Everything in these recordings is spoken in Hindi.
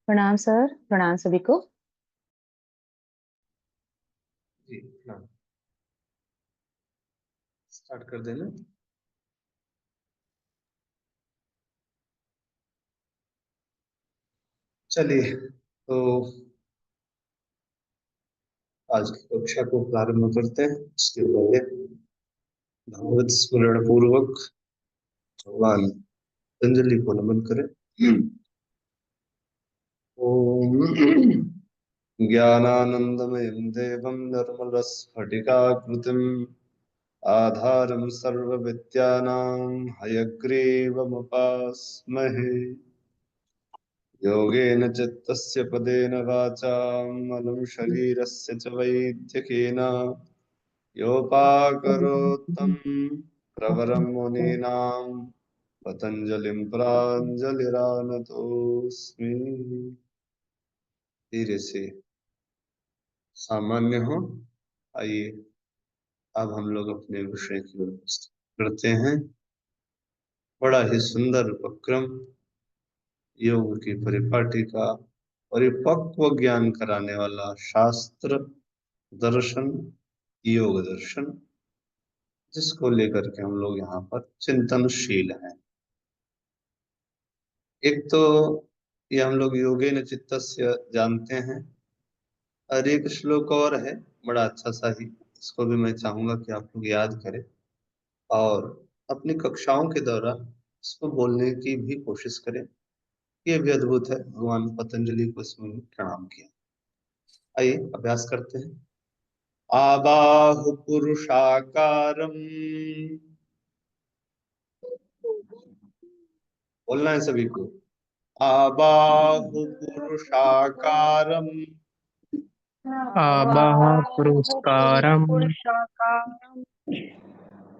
प्रणाम सर। प्रणाम सभी को। जी हाँ, स्टार्ट कर देना। चलिए, तो आज की कक्षा को प्रारंभ करते हैं। इसके पहले भगवत स्मरण पूर्वक भगवान पतंजलि को नमन करें। ओम ज्ञानानंदमयं देवं निर्मलस्फटिकाकृतिम् आधारं सर्वविद्यानां हयग्रीवमुपास्महे। योगेन चित्तस्य पदेन वाचां मलं शरीरस्य च वैद्यकेन योपाकरोत्तं प्रवरं मुनीनां पतंजलिं प्राञ्जलिरानतोऽस्मि। धीरे से सामान्य हो। आइए, अब हम लोग अपने विषय की ओर करते हैं। बड़ा ही सुंदर उपक्रम, योग की परिपाटी का परिपक्व ज्ञान कराने वाला शास्त्र दर्शन, योग दर्शन, जिसको लेकर के हम लोग यहाँ पर चिंतनशील हैं। एक तो ये हम लोग योगेन चित्तस्य जानते हैं, और एक श्लोक और है बड़ा अच्छा सा ही, इसको भी मैं चाहूंगा कि आप लोग याद करें और अपनी कक्षाओं के दौरान इसको बोलने की भी कोशिश करें। ये भी अद्भुत है, भगवान पतंजलि को इसमें प्रणाम किया। आइए अभ्यास करते हैं। आबाहु पुरुषाकारम, बोलना है सभी को। आबाहु पुरुषाकारम आबाह पुरस्कारम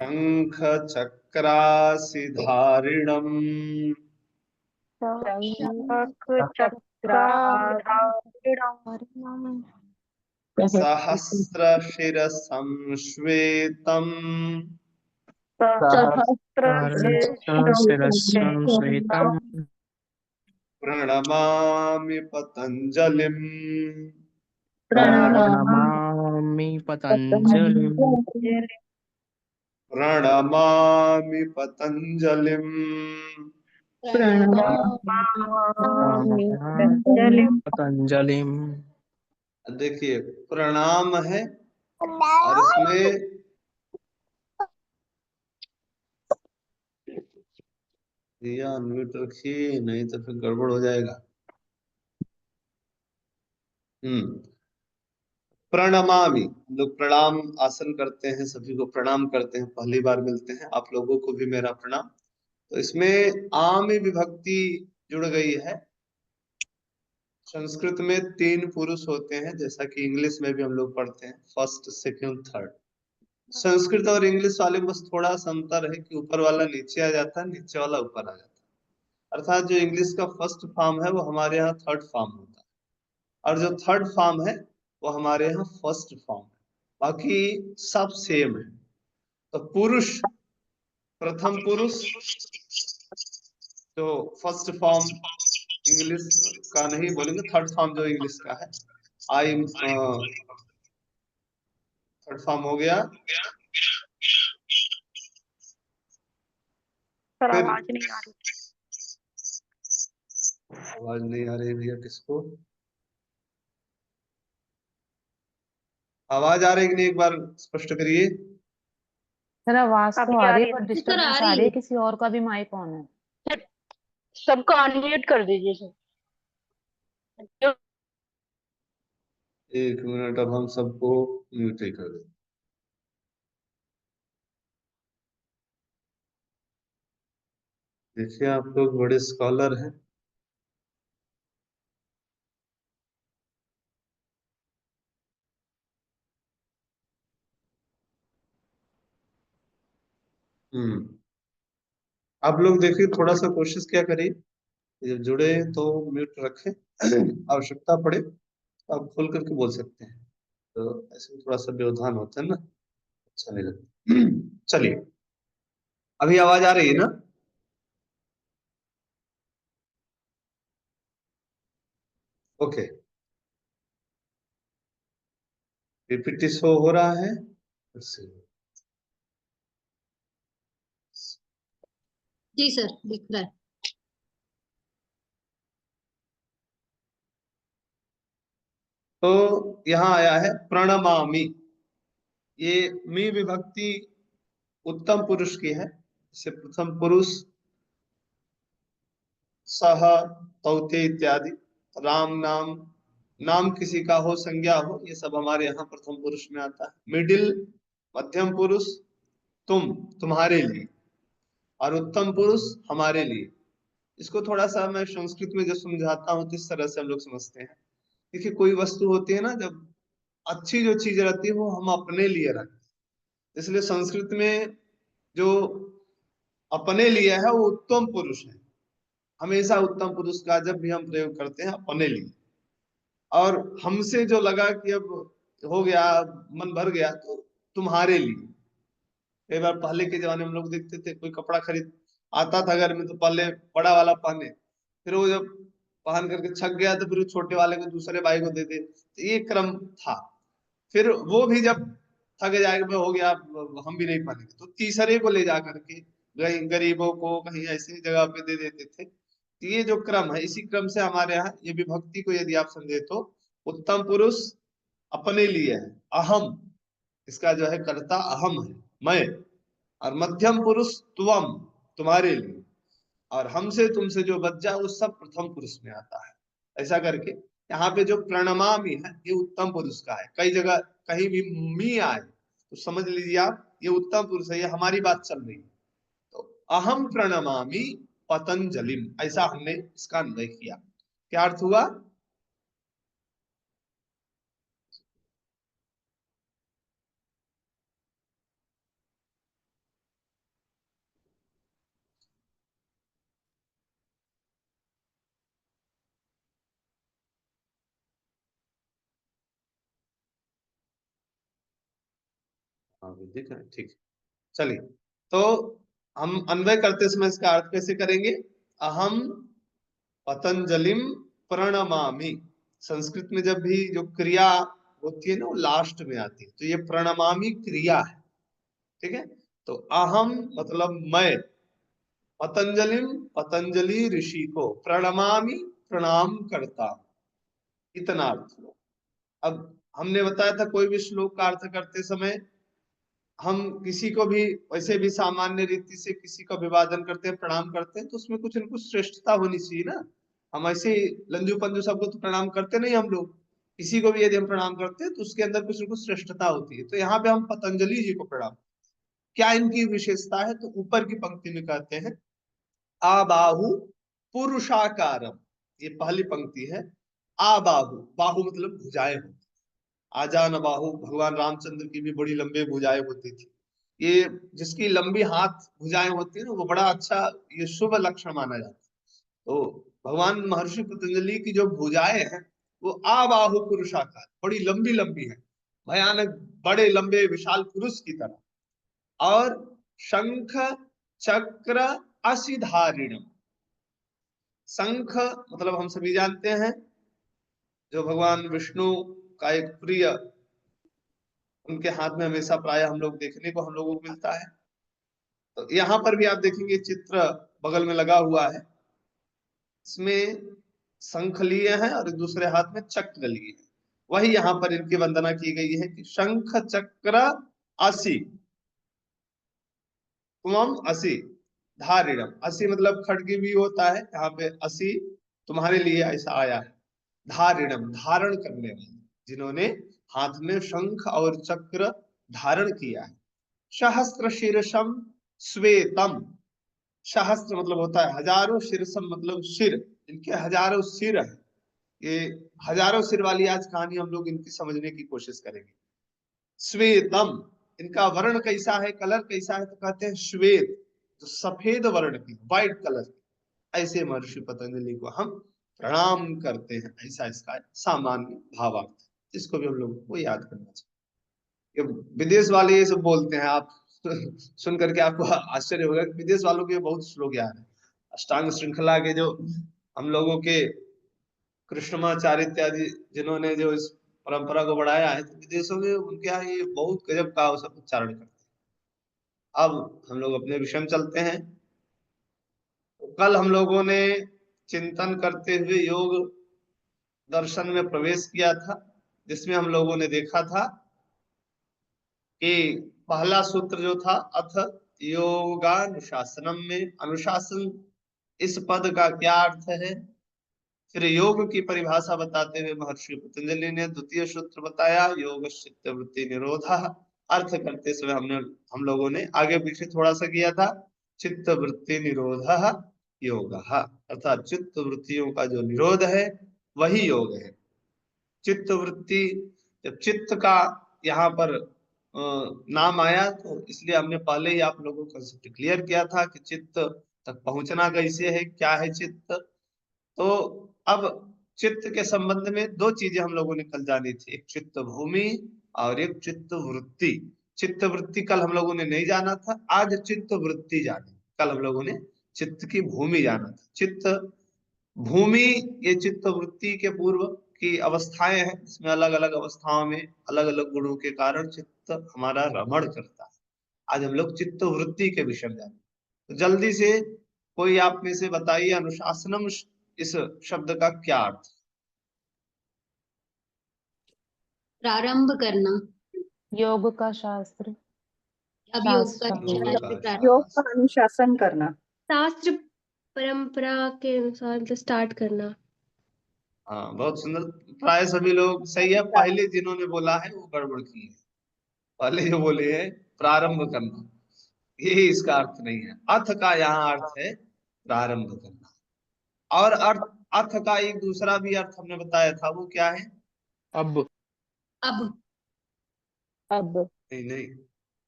शंख चक्रासिधारिणम सहस्र शिरसं श्वेतम सहस्रशिरस्सं सहितं प्रणमामि पतंजलिम। प्रणमामि पतञ्जलिं प्रणमामि पतंजलिम। प्रणमामि पतञ्जलिं। देखिए, प्रणाम है और इसमें दिया अनम्यूट रखिए, नहीं तो फिर गड़बड़ हो जाएगा। प्रणमामि, हम लोग प्रणाम आसन करते हैं, सभी को प्रणाम करते हैं, पहली बार मिलते हैं, आप लोगों को भी मेरा प्रणाम। तो इसमें आमि विभक्ति जुड़ गई है। संस्कृत में 3 पुरुष होते हैं, जैसा कि इंग्लिश में भी हम लोग पढ़ते हैं, फर्स्ट सेकंड थर्ड। संस्कृत और इंग्लिश वाले में बस थोड़ा सा अंतर है कि ऊपर वाला नीचे आ जाता है, नीचे वाला ऊपर आ जाता है। अर्थात जो इंग्लिश का फर्स्ट फॉर्म है वो हमारे यहाँ थर्ड फॉर्म होता है, और जो थर्ड फॉर्म है वो हमारे यहाँ फर्स्ट फॉर्म है। बाकी सब सेम है। तो पुरुष, प्रथम पुरुष, जो फर्स्ट फॉर्म इंग्लिश का नहीं बोलेंगे, थर्ड फॉर्म जो इंग्लिश का है, आई थर्ड फॉर्म हो गया। फिर आवाज नहीं आ रही भैया, किसको आवाज आ रही कि नहीं, एक बार स्पष्ट करिए। सर आवाज तो आ रही है, पर सर डिस्टरबेंस आ रही है, किसी और का भी माइक ऑन है। सबको अनम्यूट कर दीजिए सर। 1 मिनट, अब हम सबको म्यूट ही कर दें। देखिए, आप लोग बड़े स्कॉलर हैं। आप लोग देखिए, थोड़ा सा कोशिश क्या करिए, जब जुड़े तो म्यूट रखें। आवश्यकता पड़े तो आप खोल करके बोल सकते हैं, तो ऐसे थोड़ा सा व्यवधान होता है ना, अच्छा नहीं लगता। चलिए, अभी आवाज आ रही है ना? ओके, पीपीटी शो हो रहा है? जी सर, दिख रहा है। तो यहाँ आया है प्रणमामि। ये मी विभक्ति उत्तम पुरुष की है। जैसे प्रथम पुरुष सह, तौते इत्यादि। राम नाम, नाम किसी का हो, संज्ञा हो, ये सब हमारे यहाँ प्रथम पुरुष में आता है। मिडिल, मध्यम पुरुष तुम, तुम्हारे लिए, और उत्तम पुरुष हमारे लिए। इसको थोड़ा सा मैं संस्कृत में जो समझाता हूँ तो इस तरह से हम लोग समझते हैं। देखिए, कोई वस्तु होती है ना, जब अच्छी जो चीज रहती है वो हम अपने लिए रखते हैं। इसलिए संस्कृत में जो अपने लिए है वो उत्तम पुरुष है। हमेशा उत्तम पुरुष का जब भी हम प्रयोग करते हैं अपने लिए, और हमसे जो लगा कि अब हो गया, मन भर गया, तो तुम्हारे लिए। कई बार पहले के जमाने में लोग देखते थे, कोई कपड़ा खरीद आता था घर में तो पहले बड़ा वाला पहने, फिर वो जब पहन करके छक गया तो फिर वो छोटे वाले को, दूसरे भाई को दे दे। तो ये क्रम था। फिर वो भी जब थक जाएगा, हो गया अब हम भी नहीं पहनेंगे, तो तीसरे को ले जा करके गरीबों को कहीं ऐसी जगह पे दे देते थे। तो ये जो क्रम है, इसी क्रम से हमारे यहाँ ये विभक्ति को यदि आप समझे तो उत्तम पुरुष अपने लिए है, अहम, इसका जो है कर्ता अहम है, मैं। और मध्यम पुरुष त्वम, तुम्हारे लिए। और हमसे तुमसे जो बच जाए वो सब प्रथम पुरुष में आता है। ऐसा करके यहाँ पे जो प्रणमामि है ये उत्तम पुरुष का है। कई जगह कहीं भी मी आए तो समझ लीजिए आप ये उत्तम पुरुष है, ये हमारी बात चल रही है। तो अहम प्रणमामि पतंजलिम, ऐसा हमने इसका अन्वय किया। क्या अर्थ हुआ? हाँ, दिख रहा है, ठीक है। चलिए, तो हम अन्वय करते समय इसका अर्थ कैसे करेंगे? अहम पतंजलिम प्रणमामि। संस्कृत में जब भी जो क्रिया होती है ना वो लास्ट में आती है, तो ये प्रणमामि क्रिया है। ठीक है, तो अहम मतलब मैं, पतंजलिम पतंजलि ऋषि को, प्रणमामि प्रणाम करता हूं, इतना अर्थ हुआ। अब हमने बताया था कोई भी श्लोक का अर्थ करते समय हम किसी को भी वैसे भी सामान्य रीति से किसी का अभिवादन करते हैं, प्रणाम करते हैं, तो उसमें कुछ न कुछ श्रेष्ठता होनी चाहिए ना। हम ऐसे ही लंजू पंजू सबको तो प्रणाम करते नहीं हम लोग। किसी को भी यदि हम प्रणाम करते हैं तो उसके अंदर कुछ न कुछ श्रेष्ठता होती है। तो यहाँ पे हम पतंजलि जी को प्रणाम, क्या इनकी विशेषता है? तो ऊपर की पंक्ति में कहते हैं आबाहु पुरुषाकारम, ये पहली पंक्ति है। आबाहु, बाहु मतलब भुजाएं होती, आजान बाहु, भगवान रामचंद्र की भी बड़ी लंबे भुजाएं होती थी। ये जिसकी लंबी हाथ भुजाएं होती है ना, वो बड़ा अच्छा, ये शुभ लक्षण माना जाता है। तो भगवान महर्षि पतंजलि की जो भुजाएं हैं वो आबाहु पुरुषाकार, बड़ी लंबी लंबी है, भयानक बड़े लंबे विशाल पुरुष की तरह। और शंख चक्र असिधारिणम, शंख मतलब हम सभी जानते हैं जो भगवान विष्णु का एक प्रिय, उनके हाथ में हमेशा प्राय हम लोग देखने को हम लोगों को मिलता है। तो यहाँ पर भी आप देखेंगे चित्र बगल में लगा हुआ है, इसमें शंख लिए हैं और दूसरे हाथ में चक्र लिए हैं। वही यहाँ पर इनकी वंदना की गई है कि शंख चक्र असि तुम असि धारिणम। असि मतलब खड्ग भी होता है, यहाँ पे असि तुम्हारे लिए ऐसा आया है। धारिणम धारण करने वाले, जिन्होंने हाथ में शंख और चक्र धारण किया है। सहस्त्र शीर्षम श्वेतम, सहस्त्र मतलब होता है हजारों, शीर्षम मतलब सिर, इनके हजारों सिर है। ये हजारों सिर वाली आज कहानी हम लोग इनकी समझने की कोशिश करेंगे। श्वेतम, इनका वर्ण कैसा है, कलर कैसा है? तो कहते हैं श्वेत, जो सफेद वर्ण की, व्हाइट कलर। ऐसे महर्षि पतंजलि को हम प्रणाम करते हैं, ऐसा इसका सामान्य भावार्थ। इसको भी हम लोगों को याद करना चाहिए। ये विदेश वाले ये सब बोलते हैं, आप सुन करके आपको आश्चर्य होगा कि विदेश वालों के बहुत श्लोक याद है। अष्टांग श्रृंखला के जो हम लोगों के कृष्णमाचार्य इत्यादि जिन्होंने जो इस परंपरा को बढ़ाया है, तो विदेशों में उनके यहाँ ये बहुत गजब का उच्चारण करते हैं। अब हम लोग अपने विषय में चलते हैं। तो कल हम लोगों ने चिंतन करते हुए योग दर्शन में प्रवेश किया था, जिसमें हम लोगों ने देखा था कि पहला सूत्र जो था, अथ योगानुशासनम, में अनुशासन इस पद का क्या अर्थ है। फिर योग की परिभाषा बताते हुए महर्षि पतंजलि ने द्वितीय सूत्र बताया, योग चित्त वृत्ति निरोधा। अर्थ करते समय हम लोगों ने आगे पीछे थोड़ा सा किया था, चित्त वृत्ति निरोध योग, अर्थात चित्त वृत्तियों का जो निरोध है वही योग है। चित्त वृत्ति, जब चित्त का यहाँ पर नाम आया, तो इसलिए हमने पहले ही आप लोगों को कंसेप्ट क्लियर किया था कि चित्त तक पहुंचना कैसे है, क्या है चित्त। तो अब चित्त के संबंध में दो चीजें हम लोगों ने कल जानी थी, एक चित्त भूमि और एक चित्त वृत्ति। चित्त वृत्ति कल हम लोगों ने नहीं जाना था, आज चित्त वृत्ति जानी। कल हम लोगों ने चित्त की भूमि जाना था। चित्त भूमि, ये चित्त वृत्ति के पूर्व की अवस्थाएं हैं, इसमें अलग अलग अवस्थाओं में अलग अलग गुणों के कारण चित्त हमारा रमण करता है। आज हम लोग चित्त वृत्ति के विषय में जाने। तो जल्दी से कोई आप में से बताइए, अनुशासनम इस शब्द का क्या अर्थ। प्रारंभ करना। योग का शास्त्र। अब योग का शास्त्र। योग का प्रारंभ। योग का अनुशासन करना। शास्त्र परंपरा के अनुसार मतलब स्टार्ट करना। हाँ, बहुत सुंदर। प्राय सभी लोग सही है, पहले जिन्होंने बोला है वो गड़बड़ की है। पहले जो बोले हैं प्रारंभ करना, ये इसका अर्थ नहीं है। अर्थ का यहाँ अर्थ है प्रारंभ करना। और अर्थ का एक दूसरा भी अर्थ हमने बताया था, वो क्या है। अब अब नहीं नहीं,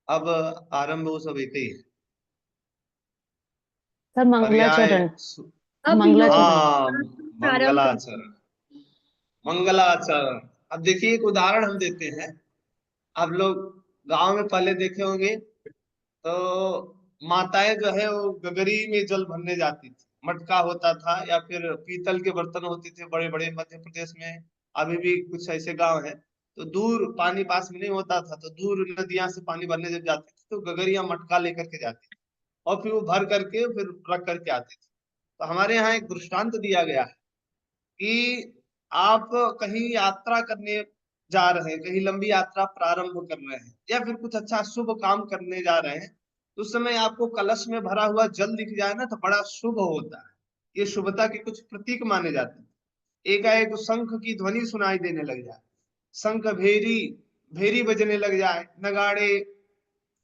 अब आरंभ वो सब एक ही है। सर मंगलाचरण। अब मंगलाचरण। हाँ, प्रारंभ मंगलाचरण। मंगलाचरण। अब देखिए, एक उदाहरण हम देते हैं। आप लोग गांव में पहले देखे होंगे, तो माताएं जो है वो गगरी में जल भरने जाती थी। मटका होता था या फिर पीतल के बर्तन होते थे बड़े बड़े। मध्य प्रदेश में अभी भी कुछ ऐसे गांव हैं, तो दूर पानी पास में नहीं होता था, तो दूर नदियां से पानी भरने जब जाते थे तो गगरिया मटका लेकर के जाती थी, और फिर वो भर करके फिर रख करके आते थे। तो हमारे यहाँ एक दृष्टांत दिया गया है कि आप कहीं यात्रा करने जा रहे हैं, कहीं लंबी यात्रा प्रारंभ कर रहे हैं, या फिर कुछ अच्छा शुभ काम करने जा रहे हैं, तो उस समय आपको कलश में भरा हुआ जल दिख जाए ना, तो बड़ा शुभ होता है। ये शुभता के कुछ प्रतीक माने जाते हैं। एकाएक शंख की ध्वनि सुनाई देने लग जाए, शंख भेरी भेरी बजने लग जाए, नगाड़े,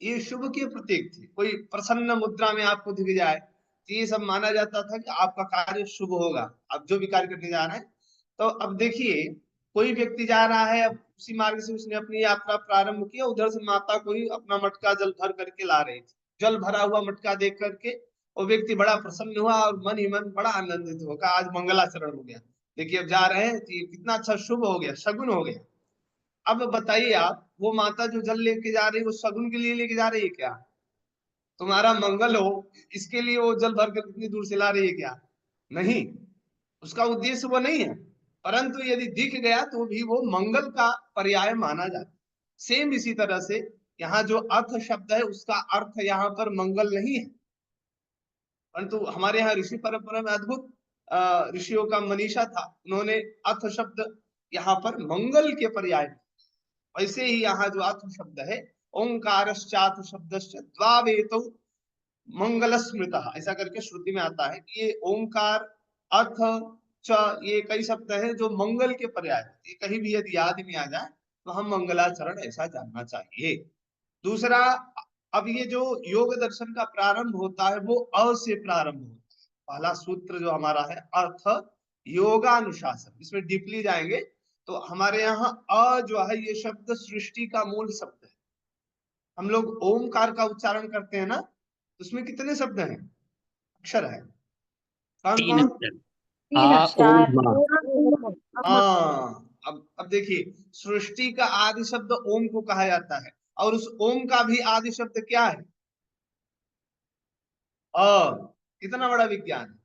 ये शुभ के प्रतीक थे। कोई प्रसन्न मुद्रा में आपको दिख जाए, तो ये सब माना जाता था कि आपका कार्य शुभ होगा, आप जो भी कार्य करने जा रहे हैं। तो अब देखिए, कोई व्यक्ति जा रहा है, अब उसी मार्ग से उसने अपनी यात्रा प्रारंभ किया, उधर से माता कोई अपना मटका जल भर करके ला रही थी। जल भरा हुआ मटका देख करके वो व्यक्ति बड़ा प्रसन्न हुआ और मन ही मन बड़ा आनंदित होगा, आज मंगलाचरण हो गया। देखिए, अब जा रहे हैं तो ये कितना अच्छा शुभ हो गया, शगुन हो गया। अब बताइए आप, वो माता जो जल लेके जा रही है, वो शगुन के लिए लेके जा रही है क्या? तुम्हारा मंगल हो इसके लिए वो जल भर कर इतनी दूर से ला रही है क्या? नहीं, उसका उद्देश्य वो नहीं है। परंतु यदि दिख गया तो भी वो मंगल का पर्याय माना जाता है। सेम इसी तरह से यहाँ जो अर्थ शब्द है, उसका अर्थ यहाँ पर मंगल नहीं है, परंतु हमारे यहाँ ऋषि परंपरा में अद्भुत ऋषियों का मनीषा था, उन्होंने अर्थ शब्द यहाँ पर मंगल के पर्याय। वैसे ही यहाँ जो अर्थ शब्द है, ओंकारश्चार्थ शब्दश्च द्वावेतौ मंगल स्मृत, ऐसा करके श्रुति में आता है कि ये ओंकार, अर्थ, च, ये कई शब्द है जो मंगल के पर्याय है। ये कहीं भी यदि याद में आ जाए तो हम मंगलाचरण ऐसा जानना चाहिए। दूसरा, अब ये जो योग दर्शन का प्रारंभ होता है वो अ से प्रारंभ होता है। पहला सूत्र जो हमारा है अर्थ योगानुशासन, इसमें डीपली जाएंगे तो हमारे यहाँ अ जो है ये शब्द सृष्टि का मूल शब्द है। हम लोग ओमकार का उच्चारण करते हैं ना, उसमें कितने शब्द हैं, अक्षर है, कौन कौन? हाँ, अब देखिए, सृष्टि का आदि शब्द ओम को कहा जाता है, और उस ओम का भी आदि शब्द क्या है? कितना बड़ा विज्ञान है।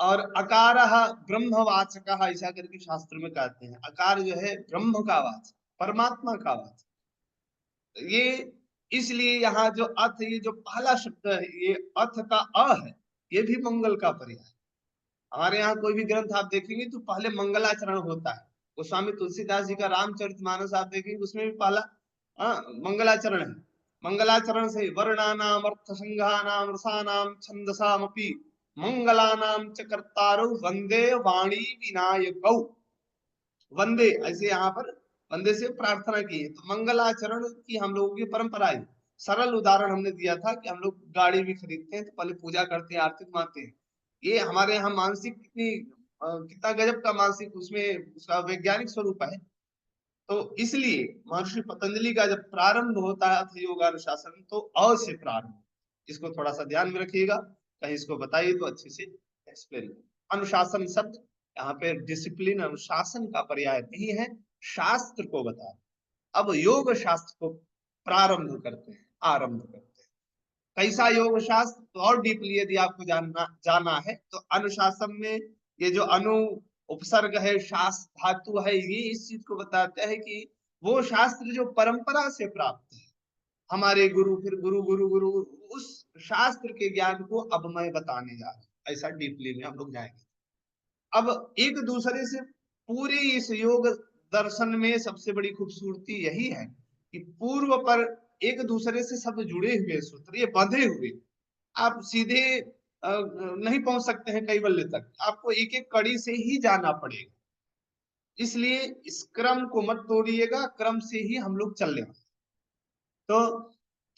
और अकारः ब्रह्मवाचकः ऐसा करके शास्त्र में कहते हैं। अकार जो है ब्रह्म का वाचक, परमात्मा का वाचक। ये इसलिए यहाँ जो अथ, ये जो पहला शब्द है, ये अथ का अ है, ये भी मंगल का पर्याय। हमारे यहाँ कोई भी ग्रंथ आप देखेंगे तो पहले मंगलाचरण होता है। गोस्वामी तुलसीदास जी का रामचरितमानस आप देखेंगे, उसमें भी पहला मंगलाचरण है। मंगलाचरण से वर्णानाम अर्थ संघानाम रसानाम छंदसामपि मंगलानाम च कर्तारौ वंदे वाणी विनायकौ। वंदे ऐसे यहाँ पर वंदे से प्रार्थना की है। तो मंगलाचरण की हम लोगों की परंपरा है। सरल उदाहरण हमने दिया था कि हम लोग गाड़ी भी खरीदते हैं तो पहले पूजा करते हैं, आरती मानते हैं। ये हमारे यहाँ मानसिक कितना गजब का मानसिक उसमें उसका वैज्ञानिक स्वरूप है। तो इसलिए महर्षि पतंजलि का जब प्रारंभ होता है अथ योगानुशासन तो अ से प्रारंभ। इसको थोड़ा सा ध्यान में रखिएगा, कहीं इसको बताइए तो अच्छे से एक्सप्लेन। अनुशासन शब्द यहाँ पे डिसिप्लिन, अनुशासन का पर्याय नहीं है, शास्त्र को बता। अब योग शास्त्र को प्रारंभ करते हैं, आरंभ करते हैं। कैसा योग शास्त्र, तो और डीपली यदि आपको जाना है तो अनुशासन में ये जो अनु उपसर्ग है, शास्त्र धातु है, ये इस चीज को बताते हैं कि वो शास्त्र जो परंपरा से प्राप्त है, हमारे गुरु, फिर गुरु गुरु गुरु, उस शास्त्र के ज्ञान को अब मैं बताने जा रहा हूँ। ऐसा डीपली में हम लोग जाएंगे। अब एक दूसरे से पूरे इस योग दर्शन में सबसे बड़ी खूबसूरती यही है कि पूर्व पर एक दूसरे से सब जुड़े हुए सूत्र, ये बंधे हुए। आप सीधे नहीं पहुंच सकते हैं कैवल्य तक, आपको एक एक कड़ी से ही जाना पड़ेगा। इसलिए इस क्रम को मत तोड़िएगा, क्रम से ही हम लोग चल रहे हैं। तो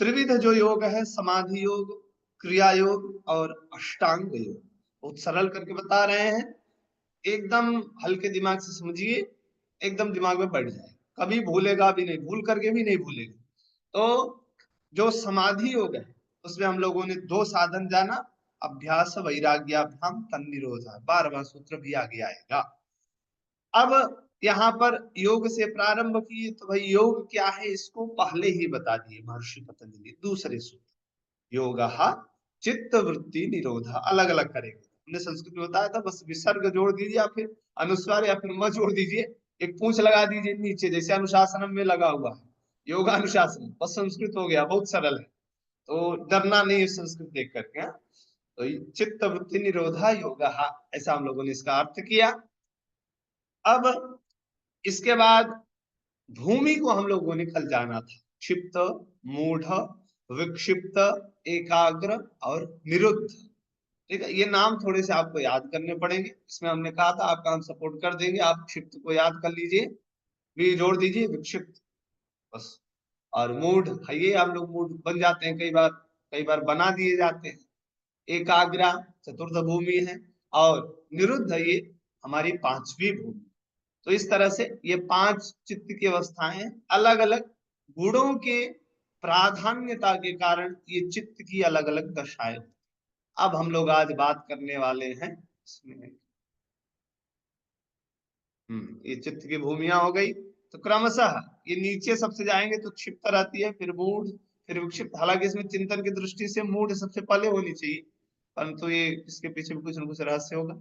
त्रिविध जो योग है, समाधि योग, क्रिया योग और अष्टांग योग, बहुत सरल करके बता रहे हैं। एकदम हल्के दिमाग से समझिए, एकदम दिमाग में बैठ जाए, कभी भूलेगा भी नहीं, भूल करके भी नहीं भूलेगा। तो जो समाधि योग है उसमें हम लोगों ने 2 साधन जाना, अभ्यास वैराग्याभ्याम तन्निरोधा, 12वां सूत्र भी आगे आएगा। अब यहाँ पर योग से प्रारंभ किए तो भाई योग क्या है इसको पहले ही बता दिए महर्षि पतंजलि। दूसरे सूत्र योगः चित्त वृत्ति निरोधा, अलग अलग करेंगे। हमने संस्कृत में बताया था, बस विसर्ग जोड़ दीजिए या फिर अनुस्वार या फिर म जोड़ दीजिए, एक पूंछ लगा दीजिए नीचे, जैसे अनुशासन में लगा हुआ है योगानुशासन, बस संस्कृत हो गया, बहुत सरल है। तो डरना नहीं है संस्कृत देख करके। तो चित्त वृत्ति निरोधा योगः, ऐसा हम लोगों ने इसका अर्थ किया। अब इसके बाद भूमि को हम लोगों ने कल जाना था, क्षिप्त, मूढ़, विक्षिप्त, एकाग्र और निरुद्ध। ठीक है, ये नाम थोड़े से आपको याद करने पड़ेंगे। इसमें हमने कहा था आपका हम सपोर्ट कर देंगे, आप क्षिप्त को याद कर लीजिए, भी जोड़ दीजिए विक्षिप्त बस। और मूढ़, ये हम लोग मूढ़ बन जाते हैं, कई बार बना दिए जाते हैं। एकाग्र चतुर्थ भूमि है और निरुद्ध ये हमारी 5वीं भूमि। तो इस तरह से ये 5 चित्त की अवस्थाएं अलग अलग गुणों के प्राधान्यता के कारण ये चित्त की अलग अलग दशाएं। अब हम लोग आज बात करने वाले हैं इसमें ये चित्त की भूमियां हो गई। तो क्रमशः ये नीचे सबसे जाएंगे तो क्षिप्त रहती है, फिर मूढ़, फिर विक्षिप्त। हालांकि इसमें चिंतन की दृष्टि से मूढ़ सबसे पहले होनी चाहिए, परंतु ये इसके पीछे भी कुछ न कुछ रहस्य होगा।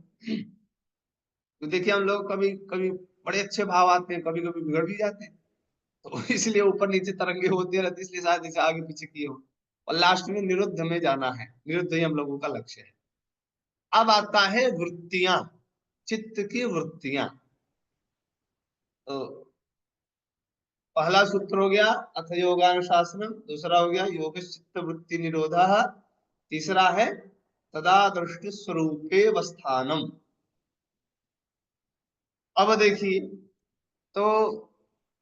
तो देखिए हम लोग कभी कभी बड़े अच्छे भाव आते हैं, कभी कभी बिगड़ भी जाते हैं, तो इसलिए ऊपर नीचे तरंगे होती रहती, इसलिए शायद इसे आगे पीछे किए हो। और लास्ट में निरुद्ध में जाना है, निरुद्ध ही हम लोगों का लक्ष्य है। अब आता है वृत्तियां, चित्त की वृत्तियां। तो पहला सूत्र हो गया अथ योगानुशासनम, दूसरा हो गया योग चित्त वृत्ति निरोधा, तीसरा है तदा दृष्टि स्वरूपे अवस्थानम। अब देखिए, तो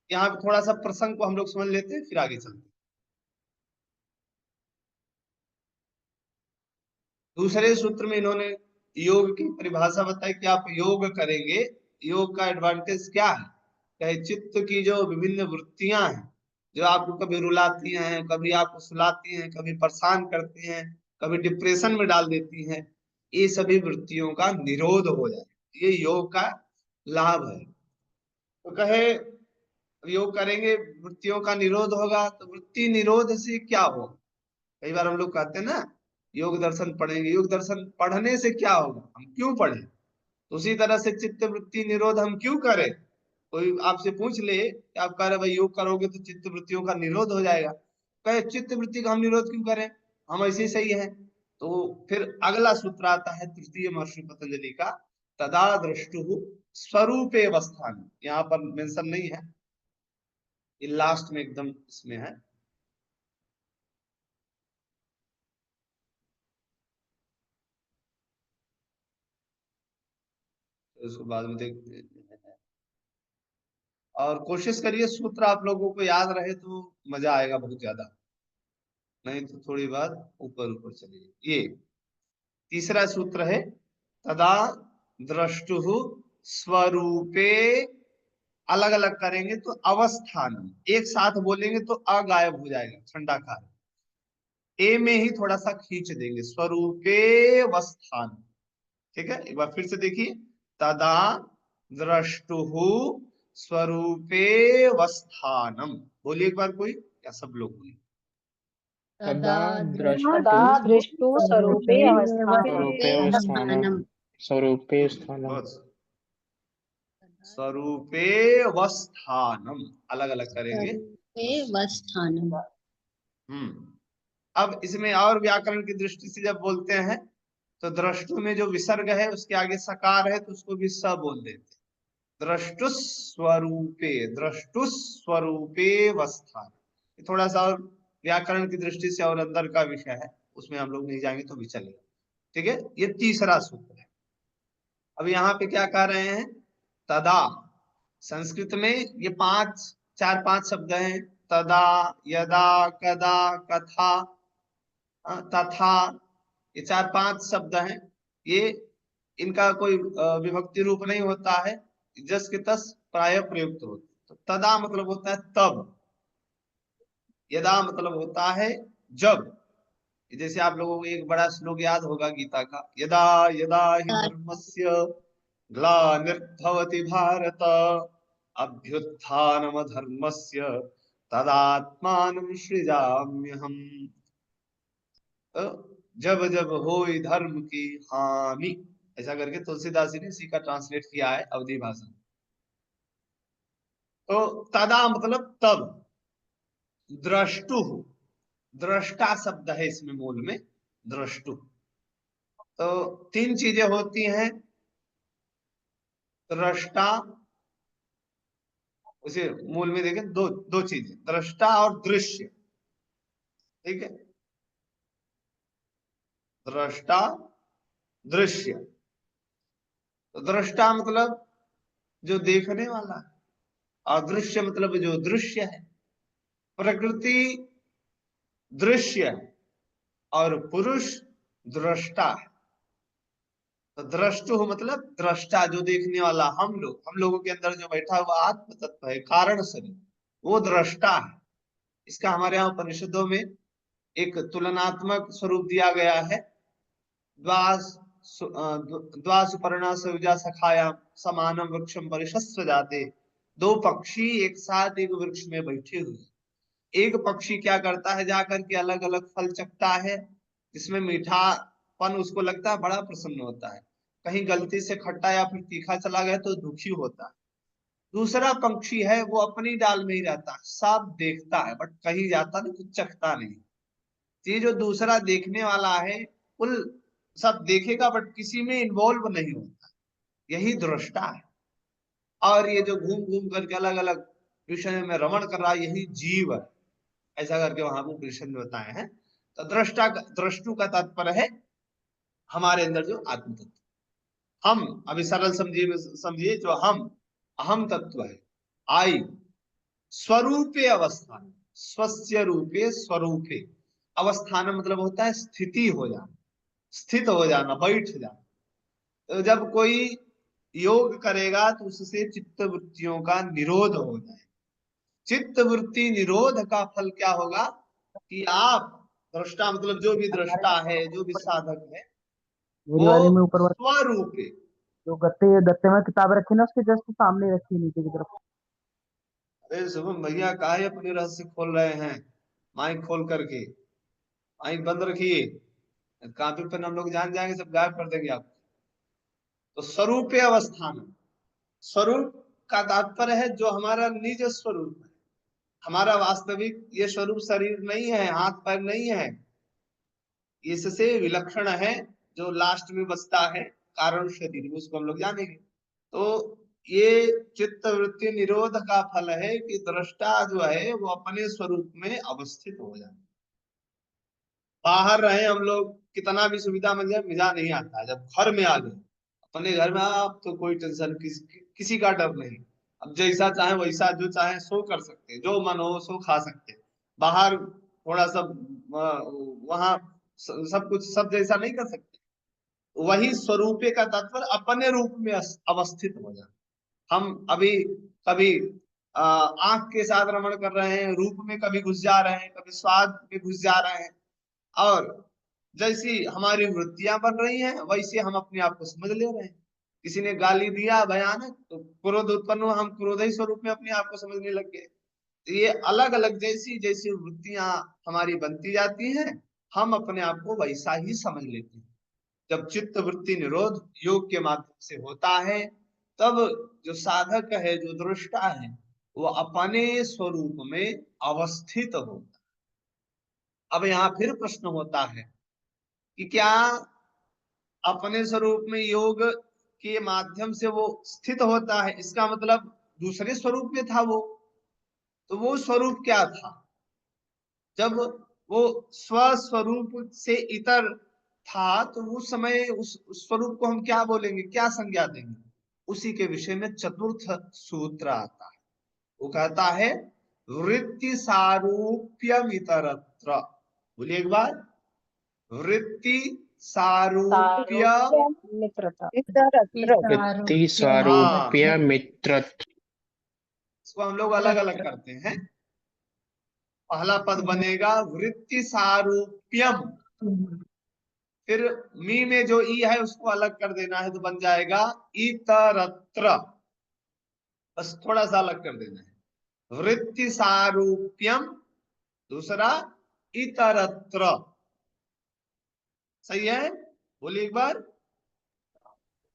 यहाँ पे थोड़ा सा प्रसंग को हम लोग समझ लेते हैं, फिर आगे चलते हैं। दूसरे सूत्र में इन्होंने योग की परिभाषा बताई कि आप योग करेंगे, योग का एडवांटेज क्या है। चाहे चित्त की जो विभिन्न वृत्तियां हैं, जो आपको कभी रुलाती हैं, कभी आपको सुलाती हैं, कभी परेशान करती हैं, कभी डिप्रेशन में डाल देती हैं, ये सभी वृत्तियों का निरोध हो जाए, ये योग का लाभ है। तो कहे योग करेंगे वृत्तियों का निरोध होगा, तो वृत्ति निरोध से क्या होगा। कई बार हम लोग कहते हैं ना योग दर्शन पढ़ेंगे। योग दर्शन पढ़ने से क्या होगा, हम क्यों पढ़े, उसी तरह से चित्त वृत्ति निरोध हम क्यों करें। कोई आपसे पूछ ले कि आप कह रहे भाई योग करोगे तो चित्त वृत्तियों का निरोध हो जाएगा, कहे चित्त वृत्ति का हम निरोध क्यों करें, हम ऐसे ही सही है। तो फिर अगला सूत्र आता है तृतीय महर्षि पतंजलि का, तदा दृष्टु स्वरूपे अवस्थान। यहाँ पर मेंशन नहीं है, ये लास्ट में एकदम इसमें है। तो इसको बाद में देखते हैं। और कोशिश करिए सूत्र आप लोगों को याद रहे तो मजा आएगा बहुत ज्यादा, नहीं तो थोड़ी बात ऊपर ऊपर चलिए। ये तीसरा सूत्र है, तदा द्रष्टु स्वरूपे, अलग अलग करेंगे तो अवस्थान, एक साथ बोलेंगे तो अ गायब हो जाएगा, खंडाकार ए में ही थोड़ा सा खींच देंगे, स्वरूपे अवस्थान। ठीक है, एक बार फिर से देखिए, तदा द्रष्टु स्वरूपे अवस्थानम। बोलिए एक बार कोई, या सब लोग बोलिए। तदा तदा दृष्टु स्वरूपे अवस्थानम्। स्वरूपे अवस्थानम्। स्वरूपे स्थानम्। बस, स्वरूपे अवस्थानम, अलग अलग करेंगे। वस्थानम। अब इसमें और व्याकरण की दृष्टि से जब बोलते हैं तो द्रष्टु में जो विसर्ग है उसके आगे सकार है तो उसको भी स बोल देते। द्रष्टुस्वरूपे, द्रष्टुस्वरूपे अवस्थान, थोड़ा सा और व्याकरण की दृष्टि से और अंदर का विषय है, उसमें हम लोग नहीं जाएंगे तो भी चलेगा। ठीक है, ये तीसरा सूत्र है। अब यहाँ पे क्या कह रहे हैं, तदा, संस्कृत में ये चार पांच शब्द हैं, तदा, यदा, कदा, कथा, तथा, ये चार पांच शब्द हैं। ये इनका कोई विभक्ति रूप नहीं होता है, जस के तस प्राय प्रयुक्त होते। तो तदा मतलब होता है तब, यदा मतलब होता है जब। जैसे आप लोगों को एक बड़ा श्लोक याद होगा गीता का, यदा यदा हि धर्मस्य ग्लानिर्भवति भारत अभ्युत्थानम धर्मस्य तदात्मानं सृजाम्यहम्। जब जब होई धर्म की हानि, ऐसा करके तुलसीदास जी ने इसी का ट्रांसलेट किया है अवधी भाषा। तो तदा मतलब तब, द्रष्टु, दृष्टा शब्द है इसमें मूल में, द्रष्टु। तो तीन चीजें होती हैं, दृष्टा, उसे मूल में देखें दो दो चीजें, दृष्टा और दृश्य। ठीक है, दृष्टा दृश्य। तो दृष्टा मतलब जो देखने वाला है, और दृश्य मतलब जो दृश्य है। प्रकृति दृश्य है और पुरुष दृष्टा है। तो द्रष्टु मतलब दृष्टा, जो देखने वाला। हम लोगों के अंदर जो बैठा हुआ आत्म तत्व है, कारण शरीर, वो दृष्टा है। इसका हमारे यहाँ उपनिषदों में एक तुलनात्मक स्वरूप दिया गया है, द्वासुपर्णा सयुजा सखाया समानम वृक्षम परिशस्व जाते। दो पक्षी एक साथ एक वृक्ष में बैठे हुए, एक पक्षी क्या करता है, जाकर के अलग अलग फल चखता है, जिसमें मीठापन उसको लगता है, बड़ा प्रसन्न होता है। कहीं गलती से खट्टा या फिर तीखा चला गया तो दुखी होता है। दूसरा पक्षी है वो अपनी डाल में ही रहता है, सब देखता है बट कहीं जाता नहीं, कुछ चखता नहीं। ये जो दूसरा देखने वाला है, कुल सब देखेगा बट किसी में इन्वॉल्व नहीं होता, यही दृष्टा है। और ये जो घूम घूम करके अलग अलग विषय में रमण कर रहा है, यही जीव है। ऐसा करके वहां पर कृष्ण ने बताए हैं। तो द्रष्टु का तात्पर्य है हमारे अंदर जो आत्म तत्व। हम अभी सरल समझिए, जो हम अहम तत्व है, आई स्वरूपे अवस्थान, स्वस्य रूपे स्वरूपे अवस्थान मतलब होता है स्थिति हो जाना, स्थित हो जाना, बैठ जाना। तो जब कोई योग करेगा तो उससे चित्त वृत्तियों का निरोध हो जाए। चित्त वृत्ति निरोध का फल क्या होगा कि आप दृष्टा मतलब जो भी दृष्टा है, जो भी साधक है, मेरी वाली में वो ऊपर वाली स्वरूपे, जो गत्ते गत्ते में किताब रखी ना उसके जस्ट सामने रखी नीचे की तरफ। अरे शुभम भैया काहे अपने रहस्य खोल रहे हैं, माइक खोल करके, माइक बंद रखिए। कॉपी पेन हम लोग जान जाएंगे, सब गायब कर देंगे आप। तो स्वरूपे अवस्थान, स्वरूप का तात्पर्य है जो हमारा निज स्वरूप है, हमारा वास्तविक ये स्वरूप शरीर नहीं है, हाथ पैर नहीं है, इससे विलक्षण है, जो लास्ट में बचता है कारण शरीर, उसको हम लोग जानेंगे। तो ये चित्त वृत्ति निरोध का फल है कि दृष्टा जो है वो अपने स्वरूप में अवस्थित हो जाए। बाहर रहे हम लोग, कितना भी सुविधा मिल जाए, मजा नहीं आता। जब घर में आ गए, अपने घर में आप तो कोई टेंशन किसी का डर नहीं। अब जैसा चाहे वैसा, जो चाहे सो कर सकते, जो मन हो सो खा सकते। बाहर थोड़ा सा वहां सब कुछ सब जैसा नहीं कर सकते। वही स्वरूपे का तात्पर्य अपने रूप में अवस्थित हो जाए। हम अभी कभी आंख के साथ रमण कर रहे हैं, रूप में कभी घुस जा रहे हैं, कभी स्वाद में घुस जा रहे हैं, और जैसी हमारी वृत्तियां बन रही हैं वैसे हम अपने आप को समझ ले रहे हैं। किसी ने गाली दिया भयानक, तो क्रोध उत्पन्न हुआ, हम क्रोध ही स्वरूप में अपने आप को समझने लग गए। ये अलग अलग जैसी जैसी वृत्तियां हमारी बनती जाती हैं, हम अपने आप को वैसा ही समझ लेते हैं। जब चित्त वृत्ति निरोध योग के माध्यम से होता है, तब जो साधक है, जो दृष्टा है, वो अपने स्वरूप में अवस्थित होता है। अब यहाँ फिर प्रश्न होता है कि क्या अपने स्वरूप में योग के माध्यम से वो स्थित होता है, इसका मतलब दूसरे स्वरूप में था वो? तो वो स्वरूप क्या था? जब वो स्वस्वरूप से इतर था, तो उस समय उस स्वरूप को हम क्या बोलेंगे, क्या संज्ञा देंगे? उसी के विषय में चतुर्थ सूत्र आता है। वो कहता है वृत्ति सारूप्यम इतरत्र। बोलिए एक बार, वृत्ति सारूप्य मित्रता। वृत्ति सारूप्य मित्र। इसको हम लोग अलग अलग करते हैं। पहला पद बनेगा वृत्ति सारूप्यम, फिर मी में जो ई है उसको अलग कर देना है, तो बन जाएगा इतरत्र। बस थोड़ा सा अलग कर देना है। वृत्ति सारूप्यम, दूसरा इतरत्र। सही है? बोलिए एक बार।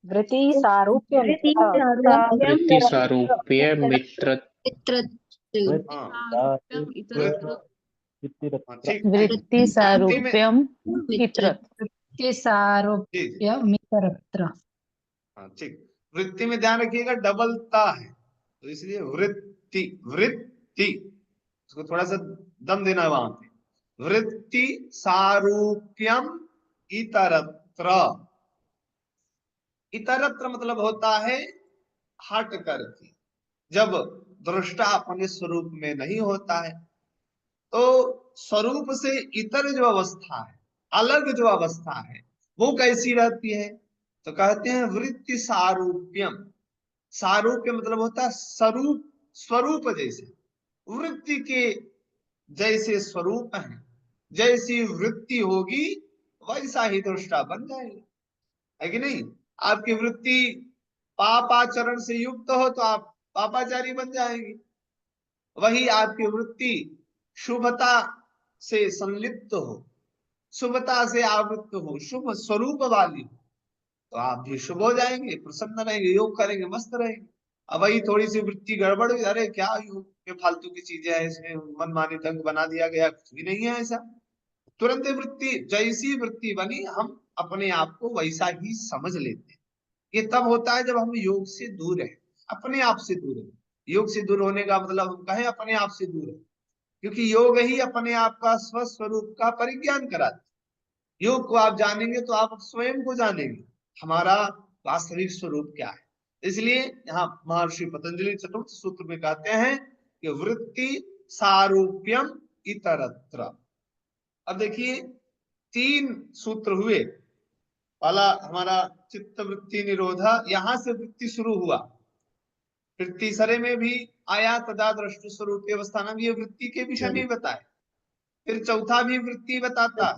वृत्ति सारूप्य वृत्ति सारूप्य मित्र। ठीक, वृत्ति सारूप्यम मित्र। के सारूप्य मित्रत्र। हाँ ठीक। वृत्ति में ध्यान रखिएगा डबल ता है, तो इसलिए वृत्ति वृत्ति, उसको थोड़ा सा दम देना है वहां पे। वृत्ति सारूप्यम इतरत्र। इतरत्र मतलब होता है हट करके। जब दृष्टा अपने स्वरूप में नहीं होता है, तो स्वरूप से इतर जो अवस्था है, अलग जो अवस्था है, वो कैसी रहती है? तो कहते हैं वृत्ति सारूप्यम। सारूप्य मतलब होता है स्वरूप, स्वरूप जैसे, वृत्ति के जैसे स्वरूप है, जैसी वृत्ति होगी वैसा ही दृष्टा बन जाएगा, है कि नहीं? आपकी वृत्ति पापाचरण से युक्त हो तो आप पापाचारी बन जाएंगे। वही आपकी वृत्ति शुभता से संलिप्त हो, शुभता से आवृत्त हो, शुभ स्वरूप वाली हो, तो आप भी शुभ हो जाएंगे, प्रसन्न रहेंगे, योग करेंगे, मस्त रहेंगे। अब वही थोड़ी सी वृत्ति गड़बड़ हुई, अरे क्या योग के फालतू की चीजें है, इसमें मनमानी ढंग बना दिया गया, कुछ भी नहीं है ऐसा। तुरंत वृत्ति, जैसी वृत्ति बनी हम अपने आप को वैसा ही समझ लेते हैं। ये तब होता है जब हम योग से दूर है, अपने आप से दूर है। योग से दूर होने का मतलब हम कहें अपने आप से दूर है, क्योंकि योग ही अपने आप का स्वस्वरूप का परिज्ञान कराता है। योग को आप जानेंगे तो आप स्वयं को जानेंगे, हमारा वास्तविक स्वरूप क्या है। इसलिए यहाँ महर्षि पतंजलि चतुर्थ सूत्र में कहते हैं कि वृत्ति सारूप्यम इतरत्र। अब देखिए 3 सूत्र हुए। पहला हमारा चित्त वृत्ति निरोधा, यहां से वृत्ति शुरू हुआ। फिर तीसरे में भी आया तदा दृष्टि स्वरूप अवस्थान, ये वृत्ति के विषय में बताए। फिर चौथा भी वृत्ति बताता,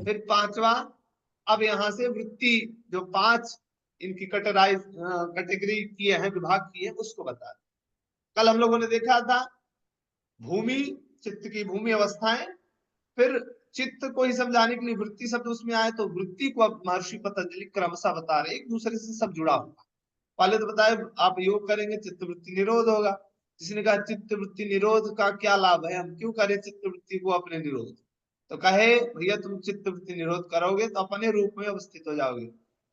फिर पांचवा, अब यहाँ से वृत्ति जो 5 इनकी कैटेगरी किए हैं, विभाग किए हैं, उसको बता। कल हम लोगों ने देखा था भूमि, चित्त की भूमि अवस्थाएं, फिर चित्त को ही समझाने के लिए वृत्ति शब्द उसमें आए, तो वृत्ति को अब महर्षि पतंजलि क्रमशः बता रहे, एक दूसरे से सब जुड़ा हुआ। पहले तो बताए आप योग करेंगे चित्त वृत्ति निरोध होगा। जिसने कहा चित्त वृत्ति निरोध का क्या लाभ है, हम क्यों करें चित्त वृत्ति को अपने निरोध, तो कहे भैया तुम चित्त वृत्ति निरोध करोगे तो अपने रूप में अवस्थित हो जाओगे,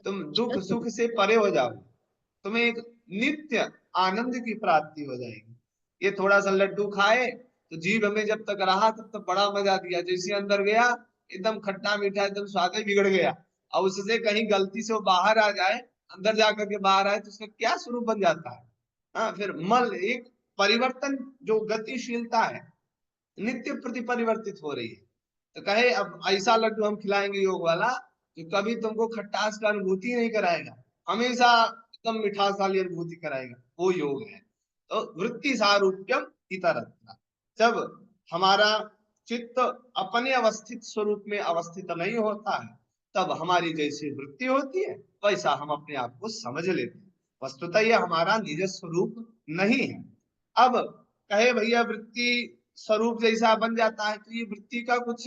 तुम दुख सुख से परे हो जाओगे, तुम्हें एक नित्य आनंद की प्राप्ति हो जाएगी। ये थोड़ा सा लड्डू खाए तो जीभ हमें जब तक रहा तब तक बड़ा मजा दिया, जैसे अंदर गया एकदम खट्टा मीठा एकदम स्वाद ही बिगड़ गया, और उससे कहीं गलती से वो बाहर आ जाए, अंदर जाकर के बाहर आए तो उसका क्या स्वरूप बन जाता है। हाँ, फिर मल एक परिवर्तन, जो गतिशीलता है नित्य प्रति परिवर्तित हो रही है। तो कहे अब ऐसा लड्डू हम खिलाएंगे योग वाला जो कभी तुमको खट्टास का अनुभूति नहीं कराएगा, हमेशा एकदम मिठास वाली अनुभूति कराएगा, वो योग है। तो वृत्ति सारूप्यम इतरत्र, जब हमारा चित्त अपने अवस्थित स्वरूप में अवस्थित नहीं होता है तब हमारी जैसी वृत्ति होती है वैसा हम अपने आप को समझ लेते हैं, वस्तुतः यह हमारा निज स्वरूप नहीं है। अब कहे भैया वृत्ति स्वरूप जैसा बन जाता है तो ये वृत्ति का कुछ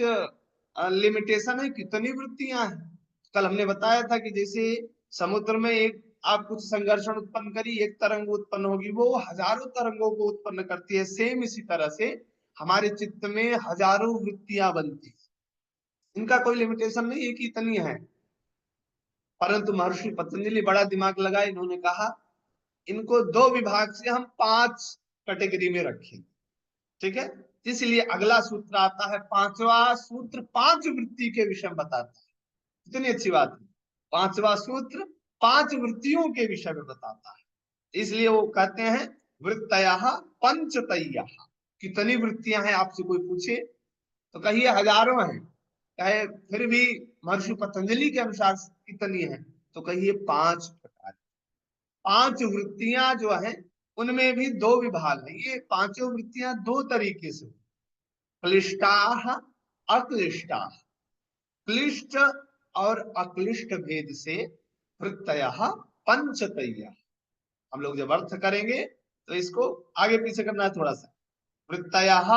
लिमिटेशन है, कितनी वृत्तियां हैं। कल हमने बताया था कि जैसे समुद्र में एक आप कुछ संघर्षण उत्पन्न करी, एक तरंग उत्पन्न होगी, वो हजारों तरंगों को उत्पन्न करती है। सेम इसी तरह से हमारे चित्त में हजारों वृत्तियां बनती है, इनका कोई लिमिटेशन नहीं है कि इतनी है। परंतु महर्षि पतंजलि बड़ा दिमाग लगाए, इन्होंने कहा इनको दो विभाग से हम 5 कैटेगरी में रखें, ठीक है। इसलिए अगला सूत्र आता है, 5वां सूत्र 5 वृत्ति के विषय में बताता है। कितनी अच्छी बात है, 5वां सूत्र 5 वृत्तियों के विषय में बताता है। इसलिए वो कहते हैं वृत्तयः पंचतयः। कितनी वृत्तियां हैं आपसे कोई पूछे तो कहिए हजारों हैं, कहे फिर भी महर्षि पतंजलि के अनुसार कितनी है तो कहिए 5 प्रकार। 5 वृत्तियां जो है उनमें भी 2 विभाग है। ये पांचों वृत्तियां 2 तरीके से, क्लिष्टाः अक्लिष्टाः, क्लिष्ट और अक्लिष्ट भेद से वृत्तयः पंचतयः। हम लोग जब अर्थ करेंगे तो इसको आगे पीछे करना है थोड़ा सा। वृत्तयः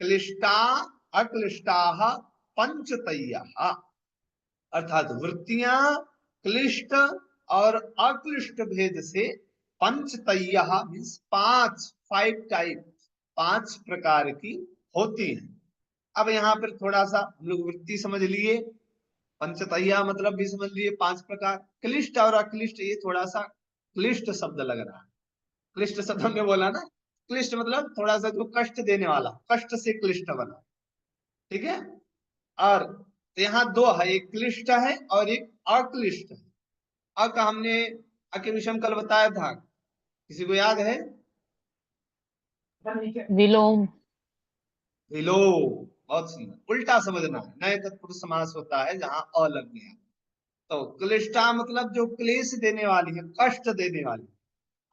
क्लिष्टा अक्लिष्टाः पंचतयः, अर्थात वृत्तियां क्लिष्ट और अक्लिष्ट भेद से पंचतयः मीन्स 5 टाइप 5 प्रकार की होती है। अब यहाँ पर थोड़ा सा हम लोग वृत्ति समझ लिए, पंचतयः मतलब भी समझ लिए 5 प्रकार। क्लिष्ट और अक्लिष्ट ये थोड़ा सा क्लिष्ट शब्द लग रहा है, क्लिष्ट शब्द हमने बोला ना, क्लिष्ट मतलब थोड़ा सा जो कष्ट देने वाला, कष्ट से क्लिष्ट बना, ठीक है। और यहाँ 2 है, एक क्लिष्ट है और एक अक्लिष्ट है। अक हमने अके विषम कल बताया था, किसी को याद है? विलोम। विलोम, बहुत सुंदर, उल्टा समझना है। नए तत्पुरुष समास होता है जहां अ लग गया। तो क्लिष्टा मतलब जो क्लेश देने वाली है, कष्ट देने वाली,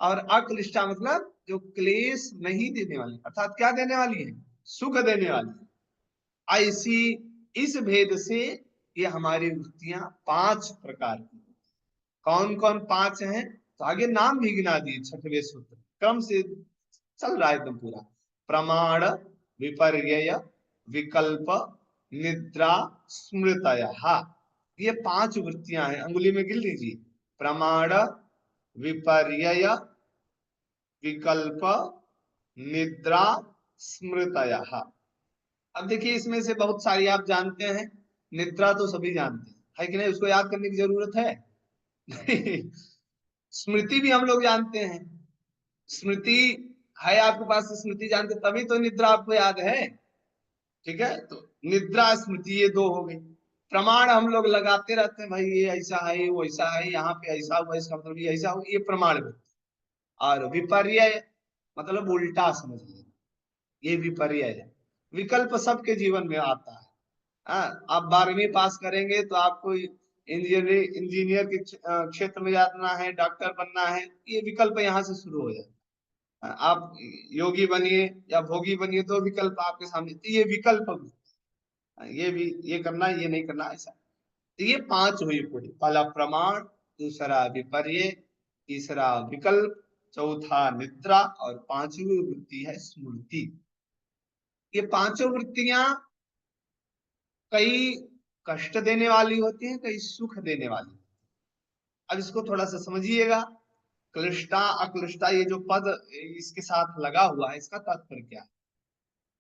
और अक्लिष्टा मतलब जो क्लेश नहीं देने वाली, अर्थात क्या देने वाली है, सुख देने वाली। ऐसी इस भेद से ये हमारी वृत्तियां 5 प्रकार की। कौन कौन 5 हैं तो आगे नाम भी गिना दिए, 6वें सूत्र क्रम से चल रहा है एकदम पूरा। प्रमाण, विपर्यय, विकल्प, निद्रा, स्मृतयः, ये 5 वृत्तियां हैं, अंगुली में गिन लीजिए। प्रमाण, विपर्यय, विकल्प, निद्रा, स्मृतयः। अब देखिए इसमें से बहुत सारी आप जानते हैं, निद्रा तो सभी जानते हैं, है कि नहीं, उसको याद करने की जरूरत है नहीं। स्मृति भी हम लोग जानते हैं, स्मृति है आपके पास, स्मृति जानते तभी तो निद्रा आपको याद है, ठीक है। तो निद्रा स्मृति ये 2 हो गई। प्रमाण हम लोग लगाते रहते हैं, भाई ये ऐसा है, वो ऐसा है, यहाँ पे ऐसा हुआ, इसका मतलब ये ऐसा हुआ, ये प्रमाण में। और विपर्यय मतलब उल्टा समझ लेना, ये विपर्यय है। विकल्प सबके जीवन में आता है। आप 12वीं पास करेंगे तो आपको इंजीनियर के क्षेत्र में जाना है, डॉक्टर बनना है, ये विकल्प यहाँ से शुरू हो जाता है। आप योगी बनिए या भोगी बनिए तो विकल्प आपके सामने, तो ये विकल्प, ये भी ये करना, ये नहीं करना, ऐसा। तो ये 5 हुई पूरी, पहला प्रमाण, दूसरा विपर्यय, तीसरा विकल्प, चौथा निद्रा, और 5वीं वृत्ति है स्मृति। ये 5 वृत्तियां कई कष्ट देने वाली होती हैं, कई सुख देने वाली। अब इसको थोड़ा सा समझिएगा। क्लिष्टा अक्लिष्टा ये जो पद इसके साथ लगा हुआ है, इसका तात्पर्य क्या है?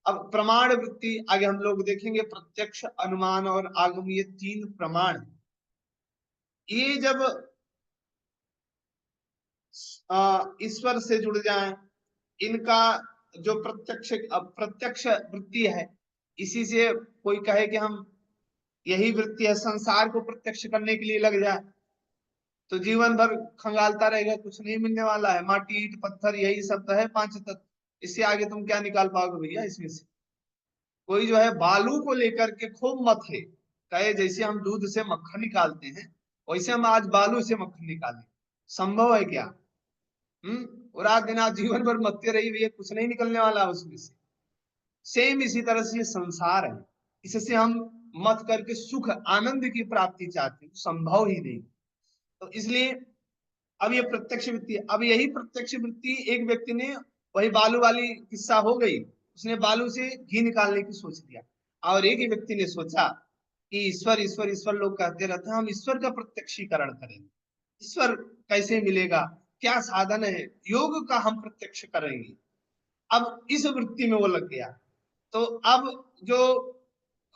अब प्रमाण वृत्ति आगे हम लोग देखेंगे। प्रत्यक्ष, अनुमान और आगम, ये 3 प्रमाण हैं। ये जब ईश्वर से जुड़ जाएं, इनका जो प्रत्यक्ष वृत्ति है, इसी से कोई कहे कि हम यही वृत्ति है संसार को प्रत्यक्ष करने के लिए लग जाए, तो जीवन भर खंगालता रहेगा, कुछ नहीं मिलने वाला है। माटी, ईंट, पत्थर, यही सब तो है 5 तत्व। इससे आगे तुम क्या निकाल पाओगे भैया इसमें से? कोई जो है बालू को लेकर के खूब मत है, कहे जैसे हम दूध से मक्खन निकालते हैं, वैसे हम आज बालू से मक्खन निकालें, संभव है क्या? और रात दिन आप जीवन भर मत्ते रही भैया, कुछ नहीं निकलने वाला उसमें से। सेम इसी तरह से ये संसार है, इससे हम मत करके सुख आनंद की प्राप्ति चाहते हैं, संभव ही नहीं। तो इसलिए अब ये प्रत्यक्ष वृत्ति है। अब यही प्रत्यक्ष वृत्ति एक व्यक्ति ने, वही बालू वाली किस्सा हो गई, उसने बालू से घी निकालने की सोच लिया, और एक ही व्यक्ति ने सोचा कि ईश्वर ईश्वर ईश्वर लोग कहते रहते हैं, हम ईश्वर का प्रत्यक्षीकरण करेंगे। ईश्वर कैसे मिलेगा, क्या साधन है, योग का हम प्रत्यक्ष करेंगे। अब इस वृत्ति में वो लग गया। तो अब जो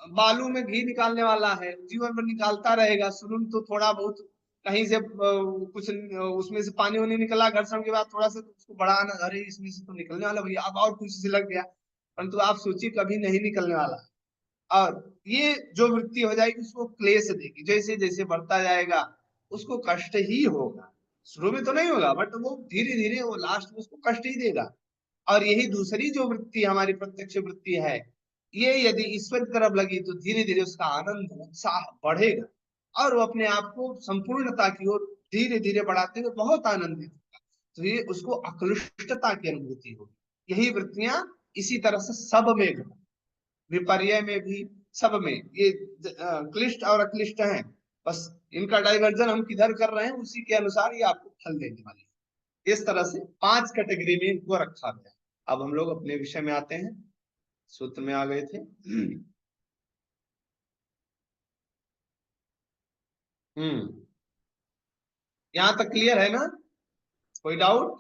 बालू में घी निकालने वाला है, जीवन भर निकालता रहेगा। शुरू में तो थोड़ा बहुत कहीं से कुछ उसमें से पानी वानी निकला, घर्षण के बाद थोड़ा सा तो उसको बढ़ाना, अरे इसमें से तो निकलने वाला भैया, अब और कुछ से लग गया, परंतु आप सोचिए कभी नहीं निकलने वाला। और ये जो वृत्ति हो जाएगी उसको क्लेश देगी, जैसे जैसे बढ़ता जाएगा उसको कष्ट ही होगा। शुरू में तो नहीं होगा, बट वो धीरे धीरे वो लास्ट में उसको कष्ट ही देगा। और यही दूसरी जो वृत्ति हमारी प्रत्यक्ष वृत्ति है, ये यदि ईश्वर की तरफ लगी तो धीरे धीरे उसका आनंद उत्साह बढ़ेगा, और वो अपने आप को संपूर्णता की ओर धीरे धीरे बढ़ाते हुए बहुत आनंदित होगा। तो ये उसको अक्लिष्टता की अनुभूति होगी। यही वृत्तियां इसी तरह से सब में घटती, विपर्य में भी, सब में ये क्लिष्ट और अक्लिष्ट हैं, बस इनका डाइवर्जन हम किधर कर रहे हैं उसी के अनुसार ये आपको फल देने वाली है। इस तरह से 5 कैटेगरी में इनको रखा गया। अब हम लोग अपने विषय में आते हैं, सूत्र में आ गए थे। यहां तक क्लियर है ना? कोई डाउट?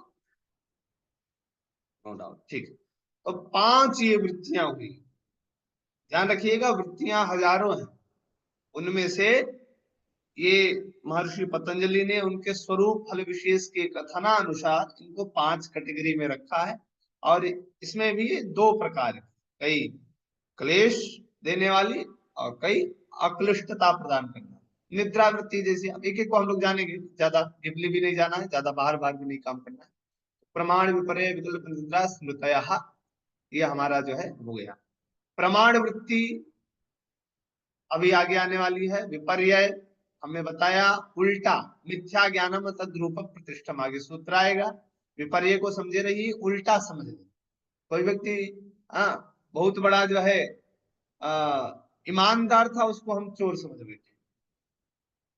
नो डाउट, ठीक है। तो 5 ये वृत्तियां हुई। ध्यान रखिएगा, वृत्तियां हजारों हैं, उनमें से ये महर्षि पतंजलि ने उनके स्वरूप फल विशेष के कथनानुसार इनको 5 कैटेगरी में रखा है। और इसमें भी 2 प्रकार है, कई क्लेश देने वाली और कई अक्लिष्टता प्रदान करने वाली। निद्रा वृत्ति जैसी, अब एक एक को हम लोग जानेंगे, ज्यादा डीपली भी नहीं जाना है, ज्यादा बाहर बाहर भी नहीं काम करना है। प्रमाण विपर्य विकल्प निद्रा स्मृतयः, ये हमारा जो है हो गया। प्रमाण वृत्ति अभी आगे आने वाली है। विपर्य हमने बताया उल्टा, मिथ्या ज्ञानम तद्रूप प्रतिष्ठम, आगे सूत्र आएगा। विपर्य को समझे रहिए, उल्टा समझ ले। कोई व्यक्ति बहुत बड़ा जो है ईमानदार था, उसको हम चोर समझ बैठे,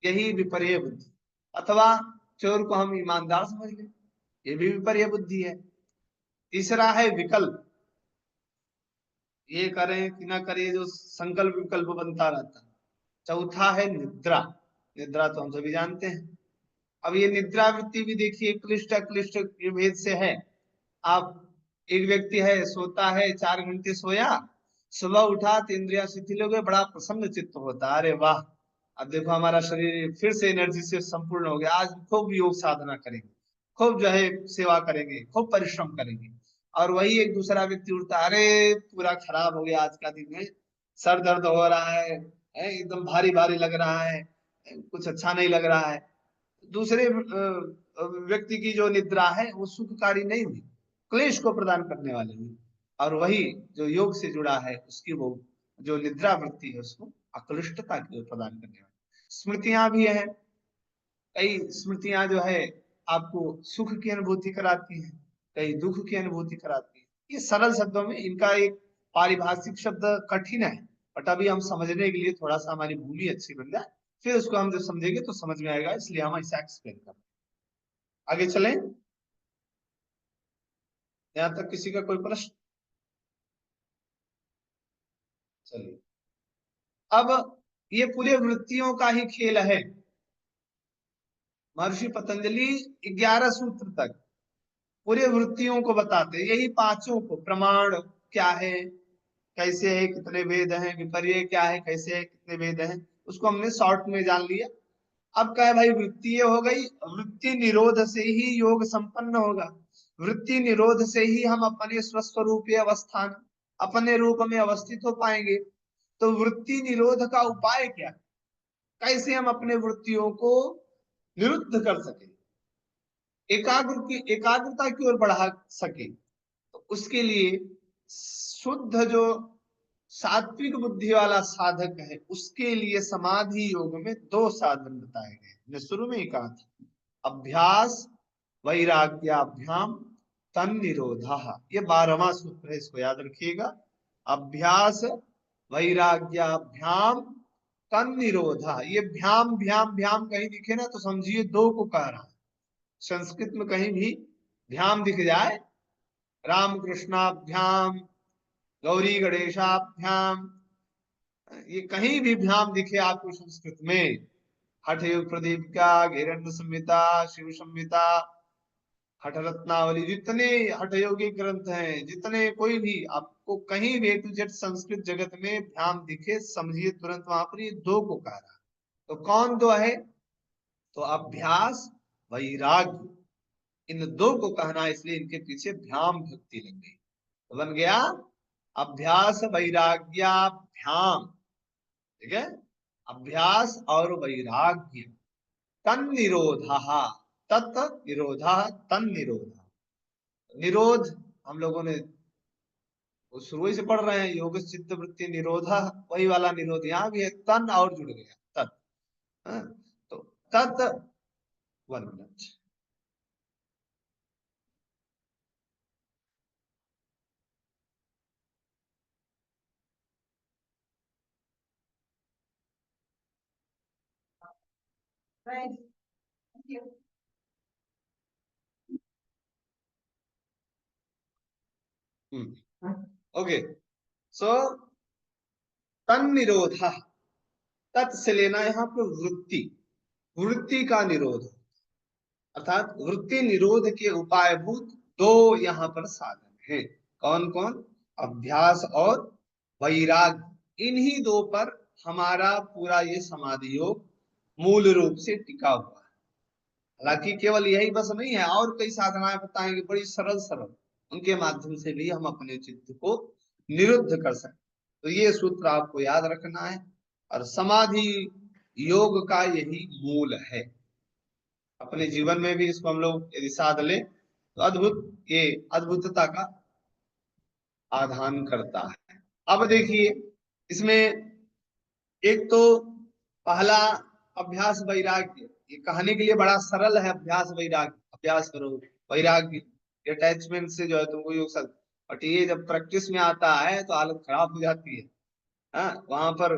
यही विपर्य बुद्धि। अथवा चोर को हम ईमानदार समझ लें, ये भी विपर्य बुद्धि है। तीसरा है विकल्प, ये करें कि ना करें, जो संकल्प विकल्प बनता रहता है। चौथा है निद्रा, निद्रा तो हम सभी जानते हैं। अब ये निद्रा वृत्ति भी देखिए क्लिष्ट अक्लिष्ट के भेद से है। आप एक व्यक्ति है, सोता है, 4 घंटे सोया, सुबह उठा तो इंद्रिया शिथिल हो गए, बड़ा प्रसन्न चित्त होता, अरे वाह, अब देखो हमारा शरीर फिर से एनर्जी से संपूर्ण हो गया, आज खूब योग साधना करेंगे, खूब जो है सेवा करेंगे, खूब परिश्रम करेंगे। और वही एक दूसरा व्यक्ति उठता, अरे पूरा खराब हो गया आज का दिन है, सर दर्द हो रहा है, एकदम भारी भारी लग रहा है, कुछ अच्छा नहीं लग रहा है। दूसरे व्यक्ति की जो निद्रा है वो सुखकारी नहीं हुई, क्लेश को प्रदान करने वाली हुई। और वही जो योग से जुड़ा है उसकी वो जो निद्रा वृत्ति है उसको अक्लिष्टता की ओर प्रदान करने वाली। स्मृतियां भी है, कई स्मृतियां जो है आपको सुख की अनुभूति कराती हैं, कई दुख की अनुभूति कराती है। ये सरल शब्दों में, इनका एक पारिभाषिक शब्द कठिन है, बट अभी हम समझने के लिए थोड़ा सा हमारी भूमि अच्छी बन जाए, फिर उसको हम जब समझेंगे तो समझ में आएगा, इसलिए हम ऐसा एक्सप्लेन कर रहे हैं। आगे चलें, यहां तक किसी का कोई प्रश्न? चलिए, अब ये पूरे वृत्तियों का ही खेल है। महर्षि पतंजलि 11 सूत्र तक पूरे वृत्तियों को बताते हैं, यही पांचों को, प्रमाण क्या है, कैसे है, कितने वेद हैं, विपर्य क्या है, कैसे है, कितने वेद हैं, उसको हमने शॉर्ट में जान लिया। अब क्या है भाई, वृत्ति ये हो गई, वृत्ति निरोध से ही योग संपन्न होगा। वृत्ति निरोध से ही हम अपने स्वस्वरूपीय अवस्थान, अपने रूप में अवस्थित हो पाएंगे। तो वृत्ति निरोध का उपाय क्या है, कैसे हम अपने वृत्तियों को निरुद्ध कर सके, एकाग्रता की ओर बढ़ा सके। तो उसके लिए शुद्ध जो सात्विक बुद्धि वाला साधक है, उसके लिए समाधि योग में 2 साधन बताए गए। मैं शुरू में ही कहा था, अभ्यास वैराग्याभ्याम तन निरोधा, ये 12वां सूत्र है, इसको याद रखिएगा। अभ्यास वैराग्याभ्याम तन निरोधा, ये भ्याम भ्याम भ्याम कहीं दिखे ना तो समझिए 2 को कह रहा है। संस्कृत में कहीं भी भ्याम दिख जाए, राम कृष्णाभ्याम, गौरी गणेशाभ्याम, ये कहीं भी भ्याम दिखे आपको संस्कृत में, हठ योग प्रदीपिका, घेरण्य संहिता, शिव संहिता, हठ रत्नावली, जितने हठ योगी ग्रंथ हैं, जितने कोई भी आपको कहीं भी टू जेड संस्कृत जगत में भ्याम दिखे, समझिए तुरंत वहां पर ये 2 को कह रहा है। तो कौन 2 है, तो अभ्यास वैराग्य, इन 2 को कहना है, इसलिए इनके पीछे भ्याम भक्ति लग गई। तो बन गया अभ्यास वैराग्याभ्याम, ठीक है, अभ्यास और वैराग्य, तन निरोधा, तत् निरोधा, तन निरोधा। निरोध हम लोगों ने शुरू से पढ़ रहे हैं, योग चित्त वृत्ति निरोधा, वही वाला निरोध यहाँ भी है, तन और जुड़ गया तत्। तो तत् 1 मिनट, ओके। सो तन निरोधा, तत् से लेना यहाँ पे वृत्ति, वृत्ति का निरोध, अर्थात वृत्ति निरोध के उपायभूत 2 यहाँ पर साधन है। कौन कौन, अभ्यास और वैराग्य, इन्हीं 2 पर हमारा पूरा ये समाधि योग मूल रूप से टिका हुआ है। हालांकि केवल यही बस नहीं है, और कई साधनाएं बताएंगे बड़ी सरल सरल, उनके माध्यम से भी हम अपने चित्त को निरुद्ध कर सकते। तो ये सूत्र आपको याद रखना है, और समाधि योग का यही मूल है। अपने जीवन में भी इसको हम लोग यदि साध ले तो अद्भुत, ये अद्भुतता का आधान करता है। अब देखिए इसमें एक तो पहला अभ्यास वैराग्य, ये कहने के लिए बड़ा सरल है, अभ्यास वैराग्य, अभ्यास करो वैराग्य, अटैचमेंट से जो है तुमको योग सकते, बट ये जब प्रैक्टिस में आता है तो हालत खराब हो जाती है। वहां पर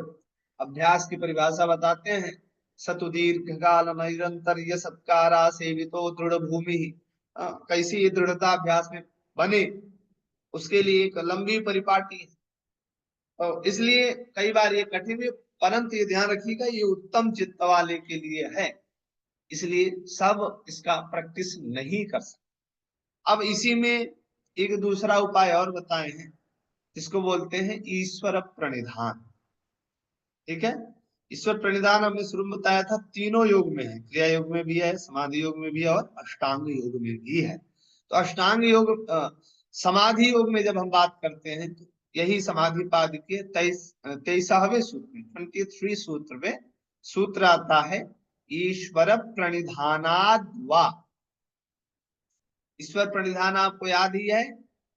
अभ्यास की परिभाषा बताते हैं, सतुदीर्घ काल निरंतर ये सत्कारा सेवितो दृढ़ भूमि, कैसी ये दृढ़ता अभ्यास में बने, उसके लिए एक लंबी परिपाटी है। तो इसलिए कई बार ये कठिन है, परंतु ये ध्यान रखिएगा ये उत्तम चित्त वाले के लिए है, इसलिए सब इसका प्रैक्टिस नहीं कर सकते। अब इसी में एक दूसरा उपाय और बताए हैं, जिसको बोलते हैं ईश्वर प्रणिधान। ठीक है, ईश्वर प्रणिधान हमने शुरू में बताया था, तीनों योग में है, क्रिया योग में भी है, समाधि योग में भी है, और अष्टांग योग में भी है। तो अष्टांग योग समाधि योग में जब हम बात करते हैं तो यही समाधि पाद के 23वें सूत्र में, 23 सूत्र में सूत्र आता है, ईश्वर प्रणिधानाद वा। ईश्वर प्रणिधान आपको याद ही है,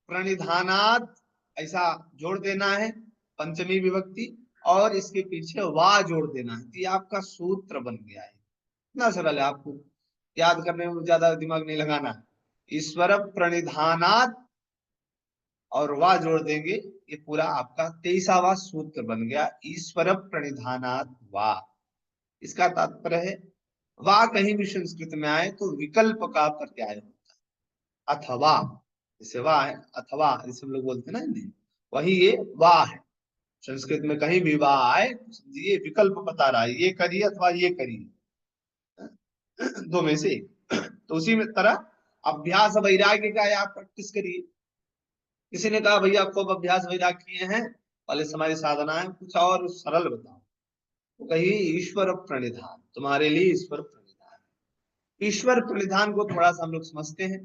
प्रणिधानाद ऐसा जोड़ देना है, पंचमी विभक्ति, और इसके पीछे वा जोड़ देना है, ये आपका सूत्र बन गया है। इतना सरल है, आपको याद करने में ज्यादा दिमाग नहीं लगाना है। ईश्वर प्रणिधानाद और वा जोड़ देंगे, ये पूरा आपका 23वां सूत्र बन गया, ईश्वर प्रणिधानाद वा। इसका तात्पर्य है, वा कहीं भी संस्कृत में आए तो विकल्प का प्रत्यय होता है, अथवा, जैसे वा है, अथवा जैसे हम लोग बोलते हैं ना, वही ये वा है। संस्कृत में कहीं भी वाह आए तो समझिए विकल्प बता रहा है, ये करिए अथवा ये करिए, दो में से एक। तो उसी में तरह अभ्यास वैराग्य का आप प्रैक्टिस करिए। किसी ने कहा भैया आपको अब अभ्यास वैराग्य किए हैं, पहले समाधि साधना है, कुछ और सरल बताओ। तो कही ईश्वर प्रणिधान, तुम्हारे लिए ईश्वर प्रणिधान। ईश्वर प्रणिधान को थोड़ा सा हम लोग समझते हैं।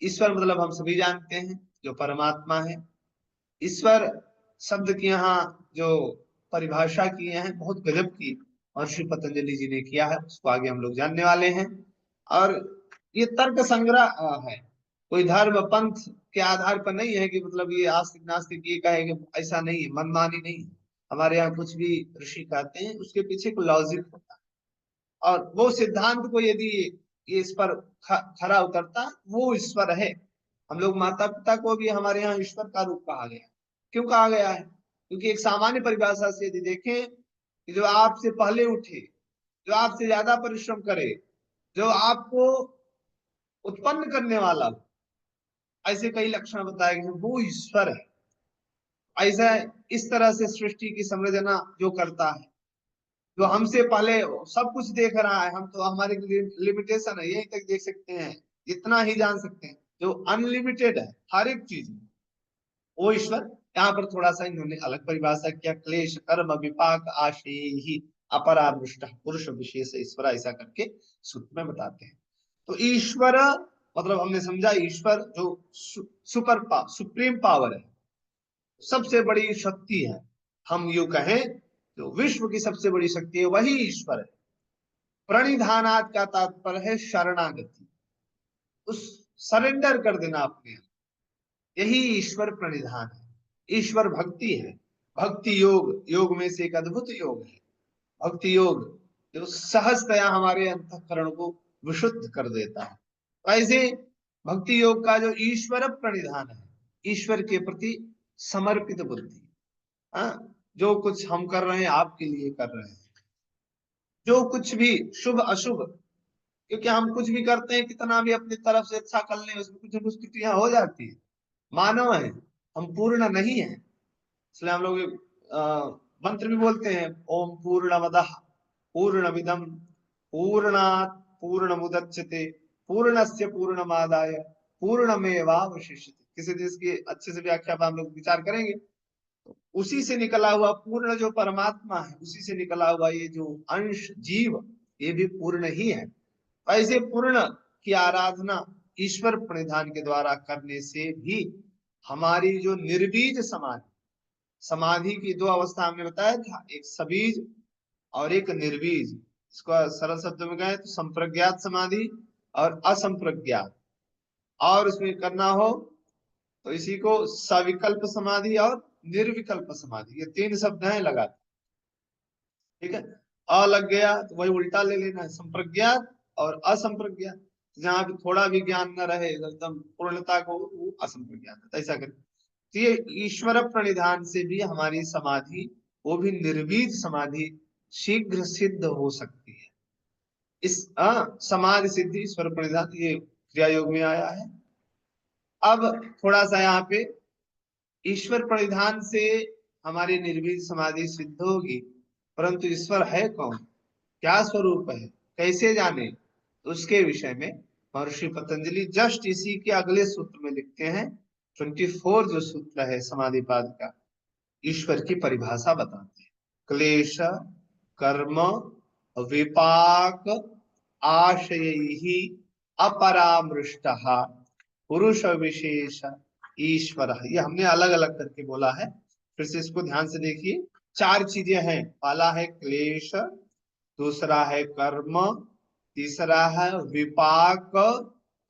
ईश्वर मतलब हम सभी जानते हैं जो परमात्मा है। ईश्वर शब्द की यहाँ जो परिभाषा किए हैं बहुत गजब की महर्षि पतंजलि जी ने किया है, उसको आगे हम लोग जानने वाले हैं। और ये तर्क संग्रह है, कोई धर्म पंथ के आधार पर नहीं है कि मतलब ये आस्तिक नास्तिक ये कहेंगे, ऐसा नहीं है, मनमानी नहीं है। हमारे यहाँ कुछ भी ऋषि कहते हैं उसके पीछे एक लॉजिक होता है, और वो सिद्धांत को यदि ये इस पर खरा उतरता वो ईश्वर है। हम लोग माता पिता को भी हमारे यहाँ ईश्वर का रूप कहा गया। क्यों कहा गया है? क्योंकि एक सामान्य परिभाषा से यदि देखें कि जो आपसे पहले उठे, जो आपसे ज्यादा परिश्रम करे, जो आपको उत्पन्न करने वाला, ऐसे कई लक्षण बताए गए, वो ईश्वर है। ऐसा इस तरह से सृष्टि की संरचना जो करता है, जो हमसे पहले सब कुछ देख रहा है, हम तो हमारे लिमिटेशन है, यही तक देख सकते हैं, इतना ही जान सकते हैं, जो अनलिमिटेड है हर एक चीज, वो ईश्वर। यहाँ पर थोड़ा सा इन्होंने अलग परिभाषा किया, क्लेश कर्म विपाक आशय ही अपरामृष्ट पुरुष विशेष ईश्वर, ऐसा करके सूत्र में बताते हैं। तो ईश्वर मतलब हमने समझा ईश्वर जो सुप्रीम पावर है, सबसे बड़ी शक्ति है। हम यूं कहें जो विश्व की सबसे बड़ी शक्ति है वही ईश्वर है। प्रणिधानात का तात्पर्य है शरणागति, उस सरेंडर कर देना अपने, यही ईश्वर प्रणिधान है। ईश्वर भक्ति है, भक्ति योग, योग में से एक अद्भुत योग है भक्ति योग, जो सहजतया हमारे अंतःकरण को विशुद्ध कर देता है। ऐसे भक्ति योग का जो ईश्वर प्रणिधान है, ईश्वर के प्रति समर्पित बुद्धि, जो कुछ हम कर रहे हैं आपके लिए कर रहे हैं, जो कुछ भी शुभ अशुभ, क्योंकि हम कुछ भी करते हैं कितना भी अपनी तरफ से अच्छा कर लें उसमें कुछ न कुछ त्रुटियां हो जाती है, मानव है, हम पूर्ण नहीं है। इसलिए हम लोग मंत्र भी बोलते हैं, ओम पूर्णमदः पूर्णमिदं पूर्णात् पूर्णमुदच्यते पूर्णस्य पूर्णमादाय पूर्णमेवावशिष्यते। किसी देश की अच्छे से व्याख्या पर हम लोग विचार करेंगे, तो उसी से निकला हुआ पूर्ण जो परमात्मा है, उसी से निकला हुआ ये जो अंश जीव, ये भी पूर्ण ही है। ऐसे पूर्ण की आराधना ईश्वर प्रणिधान के द्वारा करने से भी हमारी जो निर्बीज समाधि, समाधि की दो अवस्था हमने बताया था, एक सबीज और एक निर्बीज। इसको सरल शब्दों में कहें तो संप्रज्ञात समाधि और असंप्रज्ञात, और उसमें करना हो तो इसी को सविकल्प समाधि और निर्विकल्प समाधि, ये तीन शब्द हैं लगाते, ठीक है। अ लग गया तो वही उल्टा ले लेना है, संप्रज्ञात और असंप्रज्ञात। जहां भी थोड़ा भी ज्ञान न रहे एकदम पूर्णता को, वो असंप्रज्ञात, ऐसा करें। तो ये ईश्वर प्रणिधान से भी हमारी समाधि, वो भी निर्बीज समाधि, शीघ्र सिद्ध हो सकती है। इस समाधि सिद्धि ईश्वर प्रणिधान ये क्रिया योग में आया है। अब थोड़ा सा यहाँ पे ईश्वर प्रणिधान से हमारी निर्बीज समाधि सिद्ध होगी, परंतु ईश्वर है कौन, क्या स्वरूप है, कैसे जाने, तो उसके विषय में महर्षि पतंजलि जस्ट इसी के अगले सूत्र में लिखते हैं, 24 जो सूत्र है समाधिपाद का, ईश्वर की परिभाषा बताते हैं। क्लेश कर्म विपाक आशयैहि अपरामृष्टः पुरुष विशेष ईश्वर। ये हमने अलग अलग करके बोला है, फिर से इसको ध्यान से देखिए। चार चीजें हैं, पहला है क्लेश, दूसरा है कर्म, तीसरा है विपाक,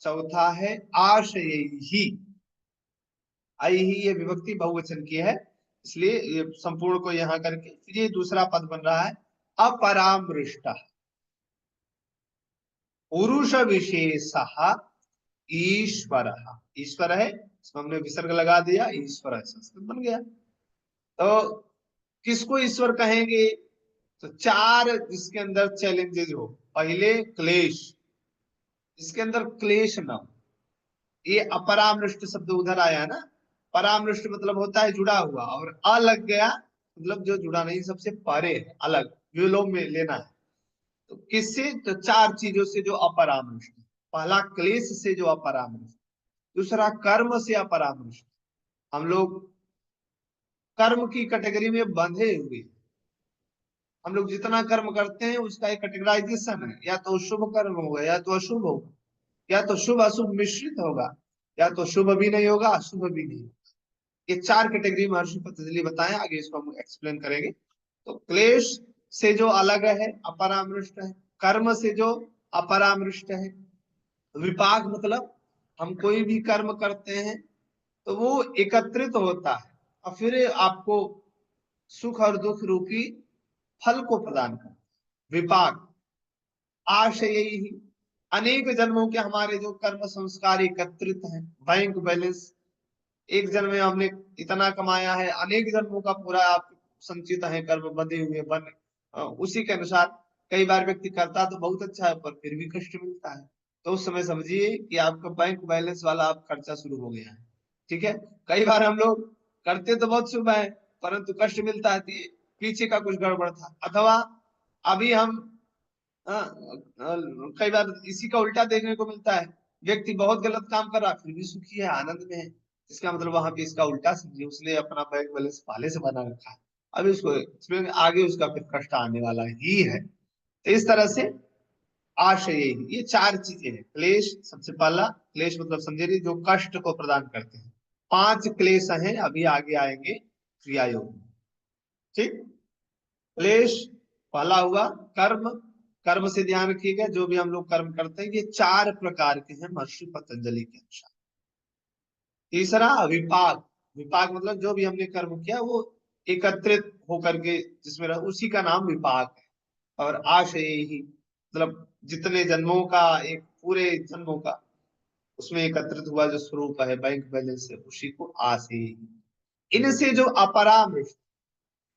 चौथा है आशयैहि। ही ये विभक्ति बहुवचन की है, इसलिए ये संपूर्ण को यहाँ करके फिर ये दूसरा पद बन रहा है अपरामृष्ट पुरुष विशेष ईश्वर। ईश्वर है, इसमें हमने विसर्ग लगा दिया, ईश्वर है, संस्कृत बन गया। तो किसको ईश्वर कहेंगे? तो चार जिसके अंदर चैलेंजेस हो। पहले क्लेश, इसके अंदर क्लेश न हो। ये अपरामृष्ट शब्द उधर आया है ना, परामृष्ट मतलब होता है जुड़ा हुआ, और अ लग गया मतलब जो जुड़ा नहीं, सबसे परे है, अलग, विलोम में लेना है। तो किससे? तो चार चीजों से जो अपरामृष्ट है। पहला क्लेश से जो अपरामृष्ट, दूसरा कर्म से अपरामृष्ट। हम लोग कर्म की कैटेगरी में बंधे हुए हैं। हम लोग जितना कर्म करते हैं उसका एक कैटेगराइजेशन है, या तो शुभ कर्म होगा या तो अशुभ होगा, या तो शुभ अशुभ मिश्रित होगा, या तो शुभ भी नहीं होगा अशुभ भी नहीं होगा। ये चार कैटेगरी महर्षि पतंजलि बताएं, आगे इसको हम एक्सप्लेन करेंगे। तो क्लेश से जो अलग है अपरामृष्ट है, कर्म से जो अपरामृष्ट है, विपाक मतलब हम कोई भी कर्म करते हैं तो वो एकत्रित होता है और फिर आपको सुख और दुख रूपी फल को प्रदान करता है। विपाक आशय ही, अनेक जन्मों के हमारे जो कर्म संस्कार एकत्रित हैं, बैंक बैलेंस, एक जन्म में हमने इतना कमाया है, अनेक जन्मों का पूरा आप संचित है, कर्म बंधे हुए बन उसी के अनुसार कई बार व्यक्ति करता तो बहुत अच्छा है पर फिर भी कष्ट मिलता है, तो उस समय समझिए कि आपका बैंक बैलेंस वाला आप खर्चा शुरू हो गया है। ठीक है, कई बार हम लोग करते तो बहुत शुभ है परंतु कष्ट मिलता है, पीछे का कुछ गड़बड़ था। अथवा अभी हम कई बार इसी का उल्टा देखने को मिलता है, व्यक्ति बहुत गलत काम कर रहा फिर भी सुखी है, आनंद में है। इसका मतलब वहां पे इसका उल्टा समझिए, उसने अपना बैंक बैलेंस पहले से बना रखा है, अभी उसको इसमें आगे उसका फिर कष्ट आने वाला ही है। तो इस तरह से आशय, ये चार चीजें हैं। क्लेश, सबसे पहला क्लेश मतलब समझे जो कष्ट को प्रदान करते हैं। 5 क्लेश हैं, अभी आगे आएंगे क्रिया योग। ठीक, क्लेश पहला हुआ कर्म, कर्म से ध्यान रखिएगा जो भी हम लोग कर्म करते हैं ये 4 प्रकार के हैं महर्षि पतंजलि के अनुसार। तीसरा विपाक, विपाक मतलब जो भी हमने कर्म किया वो एकत्रित होकर के जिसमें उसी का नाम विपाक है। और आशय ही मतलब जितने जन्मों का, एक पूरे जन्मों का उसमें एकत्रित हुआ जो स्वरूप है बैंक बैलेंस है, उसी को आशय। इनसे जो अपरामृष्ट,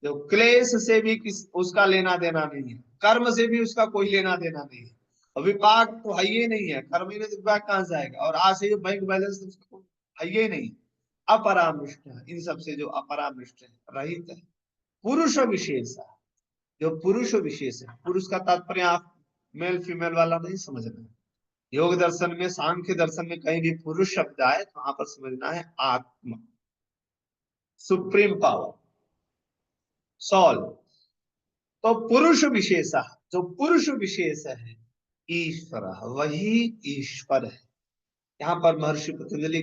जो क्लेश से भी किस उसका लेना देना नहीं है, कर्म से भी उसका कोई लेना देना नहीं है, और विपाक तो है ही नहीं है, कर्म ही नहीं तो विपाक कहां से आएगा, और आशय बैंक बैलेंस तो उसका कोई है ही नहीं। अपरामृष्ट है, इन सबसे जो अपरामृष्ट है, रहित है। पुरुष विशेष, जो पुरुष विशेष है, पुरुष का तात्पर्य आप मेल फीमेल वाला नहीं समझना है। योग दर्शन में, सांख्य दर्शन में कहीं भी पुरुष शब्द आए तो वहां पर समझना है आत्मा, सुप्रीम पावर, सॉल। तो पुरुष विशेष, जो पुरुष विशेष है ईश्वर, वही ईश्वर है। यहाँ पर महर्षि पतंजलि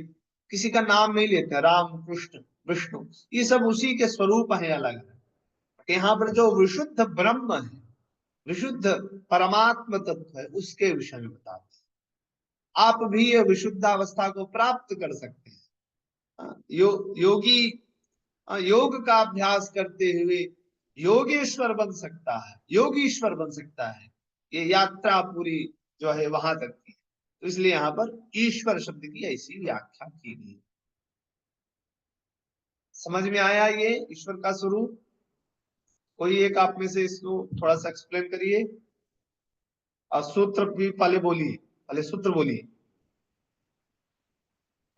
किसी का नाम नहीं लेते, राम कृष्ण विष्णु ये सब उसी के स्वरूप है अलग अलग। यहाँ पर जो विशुद्ध ब्रह्म है, विशुद्ध परमात्म तत्व है, उसके विषय में बताते हैं। आप भी ये विशुद्धावस्था को प्राप्त कर सकते हैं। योगी योग का अभ्यास करते हुए योगेश्वर बन सकता है, योगीश्वर बन सकता है। ये यात्रा पूरी जो है वहां तक की, तो इसलिए यहाँ पर ईश्वर शब्द की ऐसी व्याख्या की गई। समझ में आया ये ईश्वर का स्वरूप? कोई एक आप में से इसको थोड़ा सा एक्सप्लेन करिए, और सूत्र भी पहले बोलिए, पहले सूत्र बोलिए।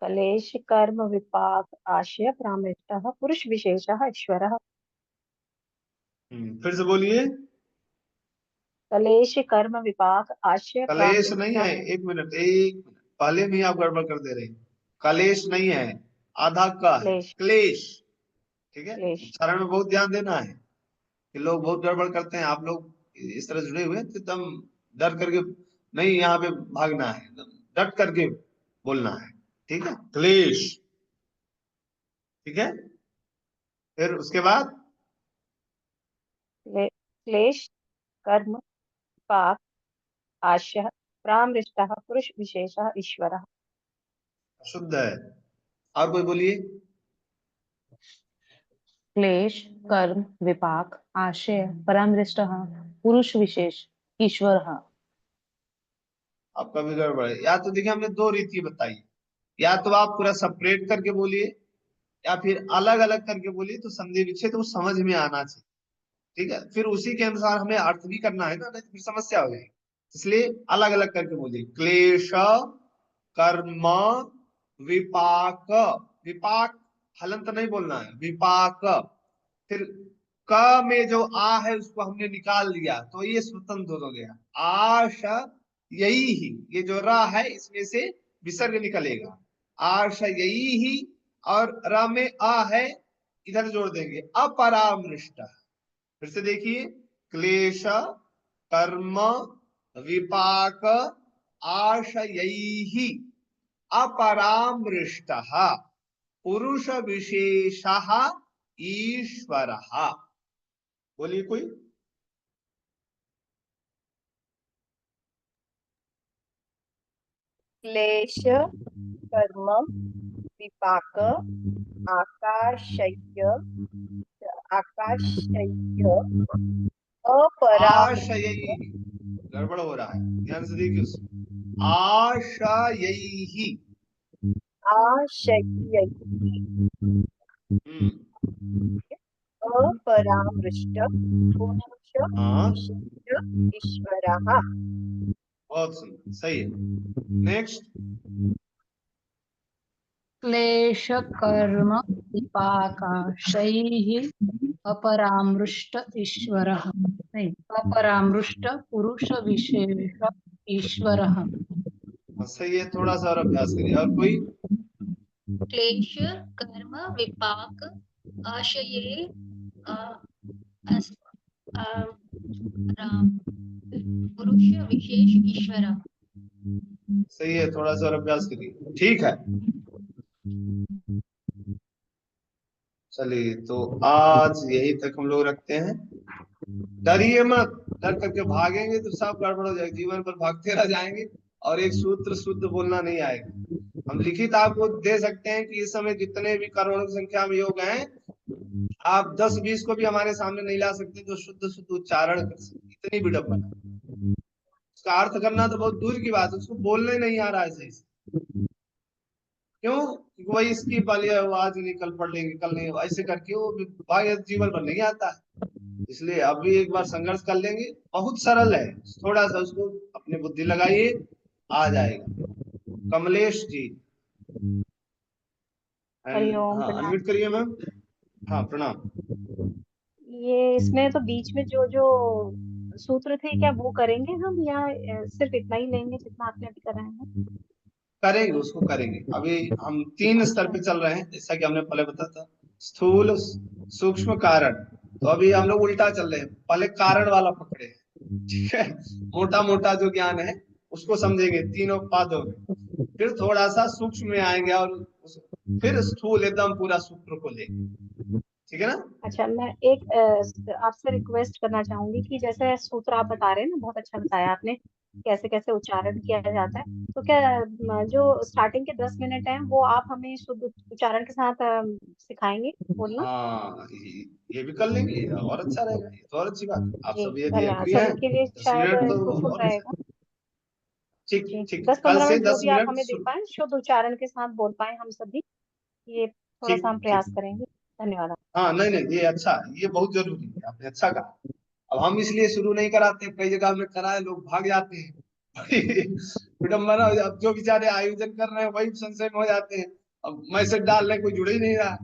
क्लेश कर्म विपाक आशय प्रामृष्टः पुरुष विशेषः ईश्वरः। फिर से बोलिए। क्लेश कर्म विपाक आशय कलेश नहीं है, एक मिनट पहले भी आप गड़बड़ कर दे रहे हैं। कलेश नहीं है, आधा का है क्लेश, क्लेश। ठीक है, क्लेश। उच्चारण में बहुत ध्यान देना है कि लोग बहुत गड़बड़ करते हैं। आप लोग इस तरह जुड़े हुए तो एकदम डर करके नहीं, यहाँ पे भागना है, डट करके बोलना है। ठीक है, क्लेश। ठीक है, फिर उसके बाद क्लेश कर्म विपाक आशय प्रामृष्टः पुरुष विशेषः ईश्वरः। शुद्ध है। और कोई बोलिए। क्लेश कर्म विपाक आशय परामृष्टः पुरुष विशेष ईश्वरः। आपका भी गड़बड़ है। या तो देखिए हमने 2 रीति बताई, या तो आप पूरा सेपरेट करके बोलिए या फिर अलग अलग करके बोलिए, तो संधि विच्छेद वो समझ में आना चाहिए। ठीक है, फिर उसी के अनुसार हमें अर्थ भी करना है ना, नहीं तो फिर समस्या हो जाएगी। इसलिए अलग अलग करके बोलिए। क्लेश कर्म विपाक, विपाक हलंत नहीं बोलना है, विपाक। फिर क में जो आ है उसको हमने निकाल दिया तो ये स्वतंत्र हो गया। आशा यही ही, ये जो रा है इसमें से विसर्ग निकलेगा। आशा यही ही, और र में आ है, इधर जोड़ देंगे अपरामृष्ट। फिर से देखिए, क्लेश कर्म विपाक आशयैहि अपरामृष्टः पुरुष विशेषः ईश्वरः। बोलिए कोई। क्लेश कर्म विपाक आकाशय्य आकाशय्य अपराम आशयैहि, गड़बड़ हो रहा है, ध्यान से देखिए उसमें। आशयैहि। आशय्य हम्म, अपरामृष्ट पुरुष हाँ, विशेष ईश्वरः। बहुत सुंदर, सही है। नेक्स्ट। क्लेश कर्म विपाकाशैः अपरामृष्ट ईश्वरः नहीं अपरामृष्ट पुरुष विशेष ईश्वरः। सही है, थोड़ा सा और अभ्यास करिए। और कोई। क्लेश कर्म विपाक आशये अस- राम पुरुष विशेष ईश्वर। सही है, थोड़ा सा और अभ्यास करिए। ठीक है, चलिए तो आज यही तक हम लोग रखते हैं। डरिए मत, डर करके भागेंगे तो सब गड़बड़ हो जाएगा, जीवन पर भागते रह जाएंगे और एक सूत्र शुद्ध बोलना नहीं आएगा। हम लिखित आपको दे सकते हैं कि इस समय जितने भी करोड़ों की संख्या में योग हैं, आप 10-20 को भी हमारे सामने नहीं ला सकते जो शुद्ध शुद्ध उच्चारण कर सकते, इतनी विडम्बना। उसका अर्थ करना तो बहुत दूर की बात है, उसको बोलने नहीं आ रहा है सही से। क्यों? क्योंकि वही इसकी वाली आवाज नहीं, कल पढ़ लेंगे, कल नहीं, ऐसे करके वो जीवन भर नहीं आता है। इसलिए अभी एक बार संघर्ष कर लेंगे, बहुत सरल है, थोड़ा सा उसको अपनी बुद्धि लगाइए, आ जाएगा। कमलेश जी, हरिओम, हाँ प्रणाम। अनम्यूट करिए मैम। हाँ प्रणाम। ये इसमें तो बीच में जो जो सूत्र थे, क्या वो करेंगे हम, या सिर्फ इतना ही लेंगे जितना आपने अभी कराया है? करेंगे, उसको करेंगे। अभी हम 3 स्तर पे चल रहे हैं, जैसा कि हमने पहले बताया था, स्थूल सूक्ष्म कारण। तो अभी हम लोग उल्टा चल रहे हैं, पहले कारण वाला पकड़े हैं, ठीक है। मोटा मोटा जो ज्ञान है उसको समझेंगे तीनों पादों में, फिर थोड़ा सा सूक्ष्म में आएंगे और फिर स्थूल एकदम पूरा सूत्र को लेंगे, ठीक है ना। अच्छा, मैं एक आपसे रिक्वेस्ट करना चाहूंगी कि जैसे सूत्र आप बता रहे हैं ना, बहुत अच्छा बताया आपने, कैसे कैसे उच्चारण किया जाता है। तो क्या जो स्टार्टिंग के 10 मिनट हैं वो आप हमें शुद्ध उच्चारण के साथ सिखाएंगे बोलना? हाँ, ये भी कर लेंगे, ये और अच्छा रहेगा, ये तो और अच्छी बात है। आप जी, सब यदि धन्यवाद। एग्री हैं, सबके लिए 10 मिनट शायद तो फ्रूटफुल और अच्छा। रहेगा। ठीक जी, ठीक, दस कल पंद्रह से मिनट जो दस भी आप मिनट हमें दे पाए, शुद्ध उच्चारण के साथ बोल पाए हम सभी, ये थोड़ा ठीक सा हम ठीक। प्रयास करेंगे। धन्यवाद। हाँ नहीं नहीं, ये अच्छा है, ये बहुत जरूरी है, आपने अच्छा कहा। अब हम इसलिए शुरू नहीं कराते, कई जगह हमने कराए, लोग भाग जाते हैं। विडम्बना हो जाती, जो बेचारे आयोजन कर रहे हैं वही संशय में हो जाते हैं। अब मैसेज डाल रहे, कोई जुड़ ही नहीं रहा।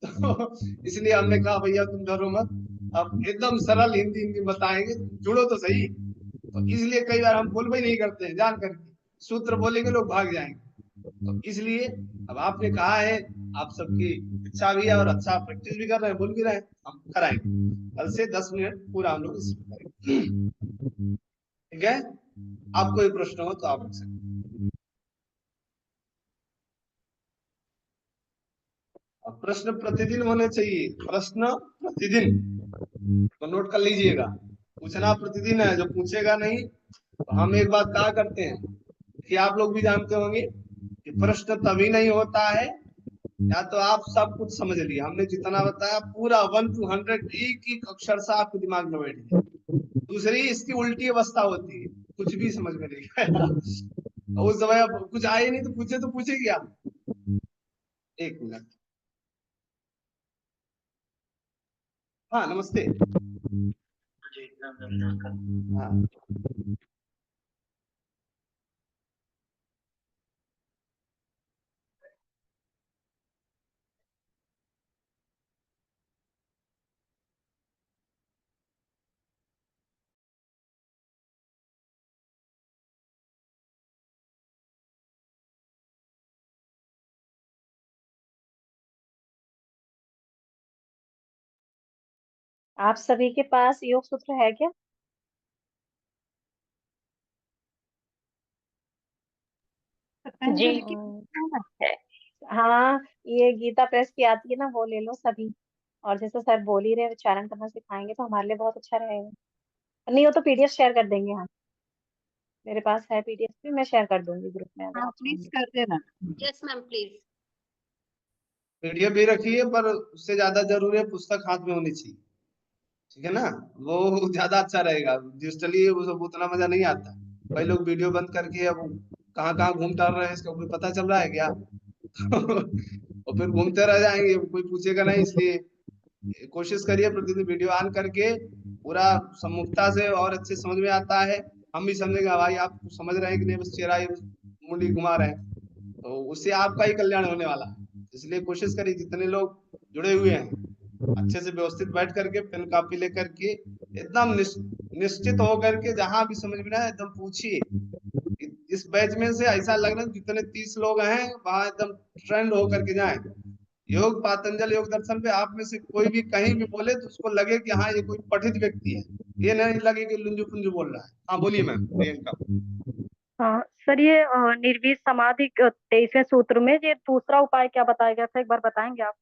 तो इसलिए हमने कहा भैया तुम डरो मत, अब एकदम सरल हिंदी हिंदी बताएंगे, जुड़ो तो सही। तो इसलिए कई बार हम बोल भी नहीं करते हैं, जान करके सूत्र बोलेंगे लोग भाग जाएंगे। तो इसलिए अब आपने कहा है, आप सबकी इच्छा भी है और अच्छा प्रैक्टिस भी कर रहे हैं, बोल भी रहे हैं, हम कराएंगे। कल से 10 मिनट पूरा हम लोग इसमें करेंगे, ठीक है। आप कोई प्रश्न हो तो आप पूछ सकते हैं। अब प्रश्न प्रतिदिन होने चाहिए, प्रश्न प्रतिदिन, तो नोट कर लीजिएगा। पूछना प्रतिदिन है, जो पूछेगा नहीं तो हम एक बात कहा करते हैं कि आप लोग भी जानते होंगे कि प्रश्न तभी नहीं होता है, या तो आप सब कुछ समझ लिए, हमने जितना बताया पूरा 1 to 100 एक एक अक्षर से आपके दिमाग में बैठ गया। दूसरी इसकी उल्टी अवस्था होती है, कुछ भी समझ में नहीं आया। उस समय अब कुछ आए नहीं तो पूछे क्या। एक मिनट। हाँ नमस्ते। हाँ आप सभी के पास योग सूत्र है क्या? जी पतंजलि की है। हाँ, ये गीता प्रेस की आती है ना, वो ले लो सभी। और जैसे सर बोल ही रहे उच्चारण करना सिखाएंगे तो हमारे लिए बहुत अच्छा रहेगा। नहीं हो तो पीडीएफ शेयर कर देंगे हम। मेरे पास है पीडीएफ भी, मैं शेयर कर दूंगी ग्रुप में अगर हाँ आप प्लीज चाहेंगे। कर देना। Yes ma'am please. पीडीएफ भी रखिए, पर उससे ज्यादा जरूरी है पुस्तक हाथ में होनी चाहिए। ठीक है ना, वो ज्यादा अच्छा रहेगा। डिजिटली उतना मजा नहीं आता। कई लोग वीडियो बंद करके अब कहाँ कहाँ घूम टहल रहे हैं, इसका कोई पता चल रहा है क्या? और फिर घूमते रह जाएंगे, कोई पूछेगा नहीं। इसलिए कोशिश करिए प्रतिदिन वीडियो ऑन करके पूरा सम्मुखता से, और अच्छे समझ में आता है। हम भी समझेंगे भाई आप समझ रहे हैं कि नहीं, बस चेहरा ही मुंडी घुमा रहे हैं। तो उससे आपका ही कल्याण होने वाला है। इसलिए कोशिश करिए जितने लोग जुड़े हुए हैं, अच्छे से व्यवस्थित बैठ करके पेन कॉपी लेकर के एकदम निश्चित होकर के जहां भी समझ में ना आए एकदम पूछिए। इस बैच में से ऐसा लग रहा है जितने 30 लोग हैं वहां एकदम ट्रेंड होकर के जाए। योग पातंजल योग दर्शन पे आप में से कोई भी कहीं भी बोले तो उसको लगे कि हाँ ये कोई पठित व्यक्ति है, ये नहीं लगे कि लुंजू पुंजू बोल रहा है। हाँ बोलिए मैम प्रियंका। हाँ सर, ये निर्वीर समाधि 23वें सूत्र में ये दूसरा उपाय क्या बताया गया था, एक बार बताएंगे आप?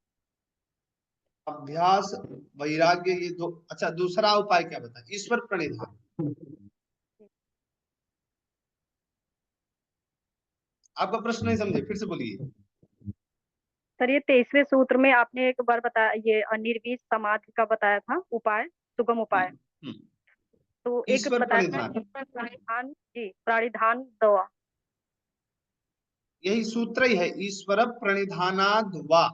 अभ्यास वैराग्य, ये दो। अच्छा, दूसरा उपाय क्या बताए? ईश्वर प्रणिधान। आपका प्रश्न नहीं समझे, फिर से बोलिए। सर ये 23वें सूत्र में आपने एक बार बताया, ये निर्वीर समाधि का बताया था उपाय, सुगम उपाय। हम्म, तो एक ईश्वर बताया था प्रणिधान, ईश्वर प्राणिधान, जी प्राणिधान दवा। यही सूत्र ही है, ईश्वर प्रणिधानाद वा।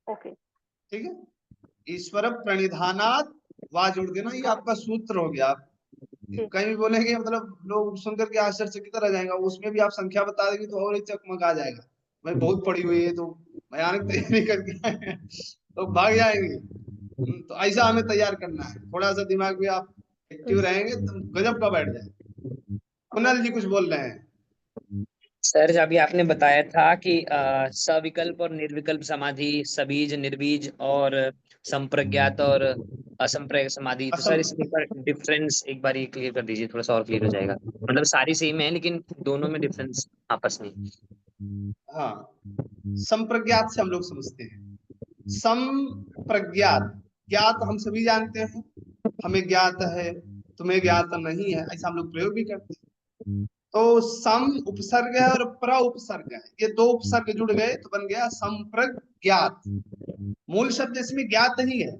ओके। ठीक है, ईश्वर प्रणिधानात वा जोड़ देना, ये आपका सूत्र हो गया। आप जी कहीं भी बोलेंगे मतलब लोग सुनकर के आश्चर्यचकित रह जाएंगे, उसमें भी आप संख्या बता देंगे तो और ही चकमक आ जाएगा। भाई बहुत पड़ी हुई है तो भयानक तैयारी करके आए हैं, तो भाग जाएंगे। तो ऐसा हमें तैयार करना है, थोड़ा सा दिमाग भी आप एक्टिव रहेंगे तो गजब का बैठ जाए। कुणाल जी कुछ बोल रहे हैं। सर अभी आपने बताया था कि सविकल्प और निर्विकल्प समाधि, सबीज, निर्बीज और संप्रज्ञात और असंप्रज्ञात समाधि, तो असम सर इसके ऊपर डिफरेंस एक बार ये क्लियर कर दीजिए, थोड़ा सा और क्लियर हो जाएगा। मतलब सारी सेम है लेकिन दोनों में डिफरेंस आपस में। हाँ, संप्रज्ञात से हम लोग समझते हैं। संप्रज्ञात, ज्ञात हम सभी जानते हैं, हमें ज्ञात है, तुम्हें ज्ञात नहीं है, ऐसा हम लोग प्रयोग भी करते हैं। तो सम उपसर्ग है और प्र उपसर्ग है, ये दो उपसर्ग जुड़ गए तो बन गया संप्रज्ञात। मूल शब्द इसमें ज्ञात ही है,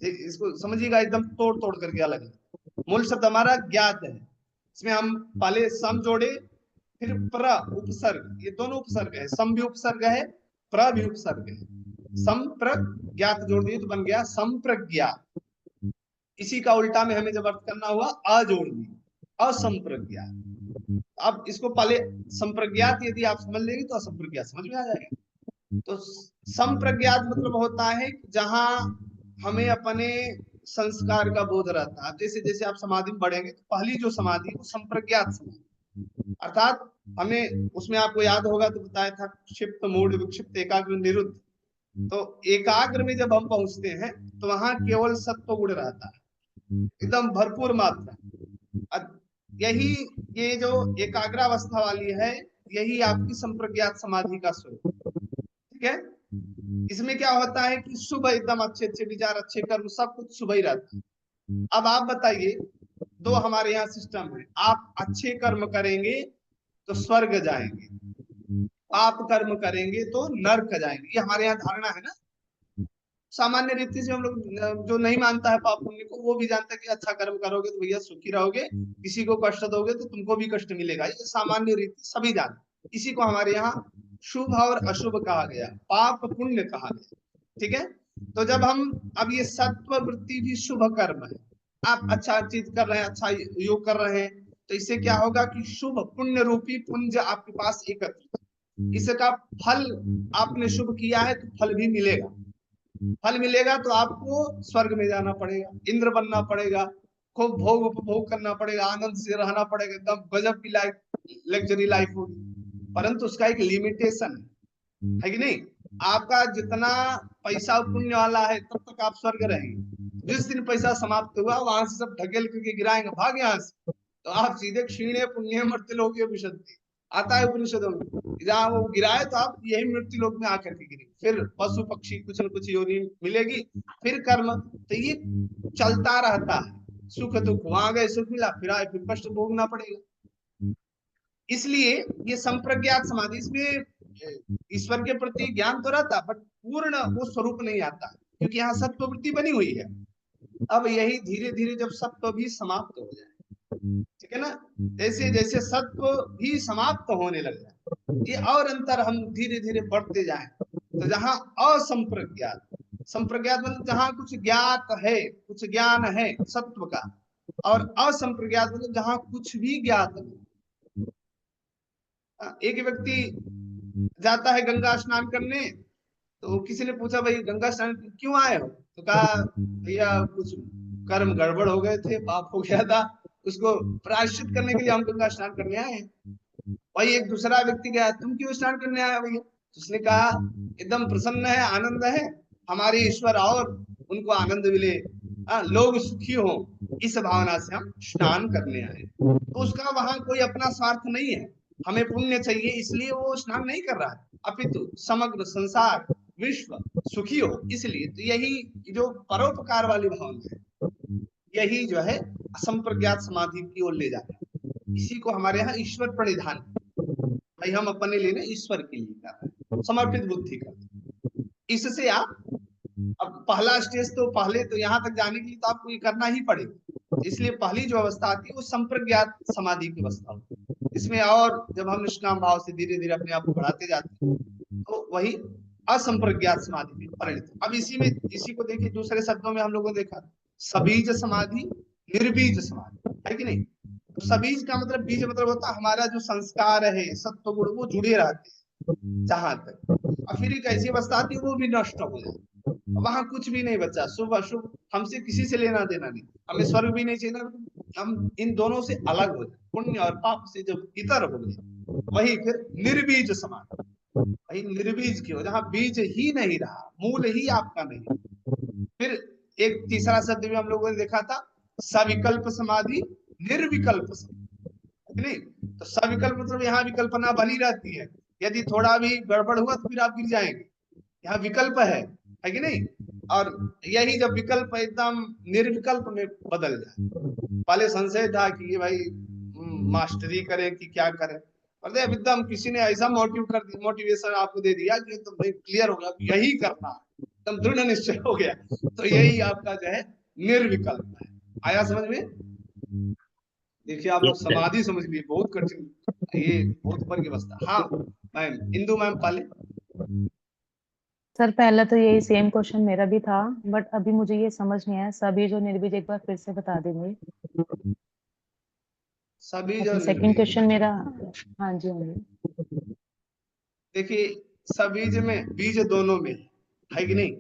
इसको समझिएगा एकदम तोड़ तोड़ करके अलग है। मूल शब्द हमारा ज्ञात है, इसमें हम पहले सम जोड़े, फिर प्र उपसर्ग, ये दोनों उपसर्ग है, सम भी उपसर्ग है, प्र भी उपसर्ग है। संप्रज्ञात जोड़ दिए तो बन गया संप्रज्ञात। इसी का उल्टा में हमें जब अर्थ करना हुआ अ जोड़ दिए, असंप्रज्ञात। अब इसको पहले संप्रज्ञात यदि आप समझ लेंगे तो असंप्रज्ञात समझ में आ जाएगा। तो संप्रज्ञात मतलब होता है जहां हमें अपने संस्कार का बोध रहता है। जैसे जैसे आप समाधि में बढ़ेंगे तो पहली जो समाधि वो संप्रज्ञात समाधि, अर्थात हमें उसमें आपको याद होगा तो बताया था क्षिप्त मूढ़ विक्षिप्त एकाग्र निरुद्ध। तो एकाग्र में जब हम पहुंचते हैं तो वहां केवल सत्व गुण रहता है, एकदम भरपूर मात्रा। यही ये जो एकाग्रावस्था वाली है, यही आपकी संप्रज्ञात समाधि का स्वरूप। ठीक है, इसमें क्या होता है कि शुभ एकदम अच्छे अच्छे विचार, अच्छे कर्म, सब कुछ शुभ ही रहता है। अब आप बताइए, दो हमारे यहाँ सिस्टम है, आप अच्छे कर्म करेंगे तो स्वर्ग जाएंगे, पाप कर्म करेंगे तो नर्क जाएंगे, ये हमारे यहाँ धारणा है ना। सामान्य रीति से हम लोग, जो नहीं मानता है पाप पुण्य को, वो भी जानता है कि अच्छा कर्म करोगे तो भैया सुखी रहोगे, किसी को कष्ट दोगे तो तुमको भी कष्ट मिलेगा, ये सामान्य रीति सभी जानते। इसी को हमारे यहाँ शुभ और अशुभ कहा गया, पाप पुण्य कहा गया। ठीक है, तो जब हम, अब ये सत्व वृत्ति भी शुभ कर्म है, आप अच्छा चीज कर रहे हैं, अच्छा योग कर रहे हैं, तो इससे क्या होगा कि शुभ पुण्य रूपी पुंज आपके पास एकत्रित, इसका फल आपने शुभ किया है तो फल भी मिलेगा। फल मिलेगा तो आपको स्वर्ग में जाना पड़ेगा, इंद्र बनना पड़ेगा, खूब भोग उपभोग करना पड़ेगा, आनंद से रहना पड़ेगा, एकदम गजब की लाइफ, लग्जरी लाइफ होगी। परंतु उसका एक लिमिटेशन है कि नहीं। आपका जितना पैसा पुण्य वाला है तब तक आप स्वर्ग रहेंगे, जिस दिन पैसा समाप्त हुआ वहां से सब ढकेल करके गिराएंगे, भाग यहाँ से, तो आप सीधे क्षीणे पुण्य मर्त्यलोके विशन्ति आता है उपनिषदों में। जहाँ वो गिराए तो आप यही मृत्यु लोक में आकर के गिरे, फिर पशु पक्षी कुछ न कुछ योनि मिलेगी, फिर कर्म, तो ये चलता रहता है। सुख दुख, वहां गए सुख मिला, फिर आए फिर कष्ट भोगना पड़ेगा। इसलिए ये संप्रज्ञात समाधि, इसमें ईश्वर के प्रति ज्ञान तो रहता बट पूर्ण वो स्वरूप नहीं आता, क्योंकि यहाँ सत्व वृत्ति बनी हुई है। अब यही धीरे धीरे जब सत्व भी समाप्त हो जाए, ठीक है ना, जैसे जैसे सत्व भी समाप्त होने लग जाए, ये और अंतर हम धीरे धीरे बढ़ते जाएं, तो जहाँ असंप्रज्ञात, संप्रज्ञात मतलब जहाँ कुछ ज्ञात है, कुछ ज्ञान है सत्व का, और असंप्रज्ञात मतलब जहाँ कुछ भी ज्ञात नहीं। एक व्यक्ति जाता है गंगा स्नान करने, तो किसी ने पूछा भाई गंगा स्नान क्यों आए हो, तो कहा भैया कुछ कर्म गड़बड़ हो गए थे, पाप हो गया था, उसको प्रायश्चित करने के लिए हम गंगा स्नान करने आए हैं। वही एक दूसरा व्यक्ति गया, तुम क्यों स्नान करने आए भैया, तो उसने कहा एकदम प्रसन्न है, आनंद है, हमारे ईश्वर और उनको आनंद मिले, लोग सुखी हो, इस भावना से हम स्नान करने आए। तो उसका वहां कोई अपना स्वार्थ नहीं है, हमें पुण्य चाहिए इसलिए वो स्नान नहीं कर रहा है, अपितु समग्र संसार विश्व सुखी हो इसलिए। तो यही जो परोपकार वाली भावना है, यही जो है असंप्रज्ञात समाधि की ओर ले जाता है। इसी को हमारे यहाँ ईश्वर प्रणिधान, भाई हम अपने लिए नहीं ईश्वर के लिए कर रहे हैं, समर्पित बुद्धि कर। इससे आप, अब पहला स्टेज तो पहले तो यहाँ तक जाने के लिए तो आपको ये करना ही पड़ेगा, इसलिए पहली जो अवस्था आती है वो संप्रज्ञात समाधि की अवस्था होती है। इसमें और जब हम निष्काम भाव से धीरे धीरे अपने आप को बढ़ाते जाते हैं तो वही असंप्रज्ञात समाधि में परिणत। अब इसी में, इसी को देखिए दूसरे शब्दों में हम लोगों ने देखा सबीज समाधि, निर्बीज समाधि, है कि नहीं। तो सबीज का मतलब, बीज मतलब होता है हमारा जो संस्कार है सत्व गुण वो जुड़े रहते हैं जहां तक, और फिर एक ऐसी अवस्था आती है वो भी नष्ट हो जाए, वहां कुछ भी नहीं बचा, शुभ अशुभ हमसे किसी से लेना देना नहीं, हमें स्वर्ग भी नहीं चाहिए, हम इन दोनों से अलग हो जाए, पुण्य और पाप से जब इतर हो गए, वही फिर निर्बीज समाधि, वही निर्बीज की हो जहाँ बीज ही नहीं रहा, मूल ही आपका नहीं। फिर एक तीसरा शब्द भी हम लोगों ने देखा था सविकल्प समाधि, निर्विकल्प समाधि, नहीं तो सविकल्प मतलब यहाँ विकल्पना बनी रहती है, यदि थोड़ा भी गड़बड़ हुआ तो फिर आप गिर जाएंगे, यहाँ विकल्प है कि नहीं। और यही जब विकल्प एकदम निर्विकल्प में बदल जाए, पहले संशय था कि ये भाई मास्टरी करें कि क्या करें, और एकदम किसी ने ऐसा मोटिवेशन आपको दे दिया कि तो भाई क्लियर हो गया यही करना है, एकदम दृढ़ निश्चय हो गया, तो यही आपका जो है निर्विकल्प है। आया समझ में। देखिए आप लोग समाधि समझ लिए, बहुत कठिन, ये बहुत ऊपर की अवस्था। हाँ मैम, इंदु मैम पहले। सर पहला तो यही सेम क्वेश्चन मेरा भी था, बट अभी मुझे ये समझ नहीं आया, सभी जो निर्बीज एक बार फिर से बता देंगे। सभी जो सेकंड क्वेश्चन मेरा, हाँ जी हाँ जी। देखिए सबीज में बीज दोनों में है कि नहीं,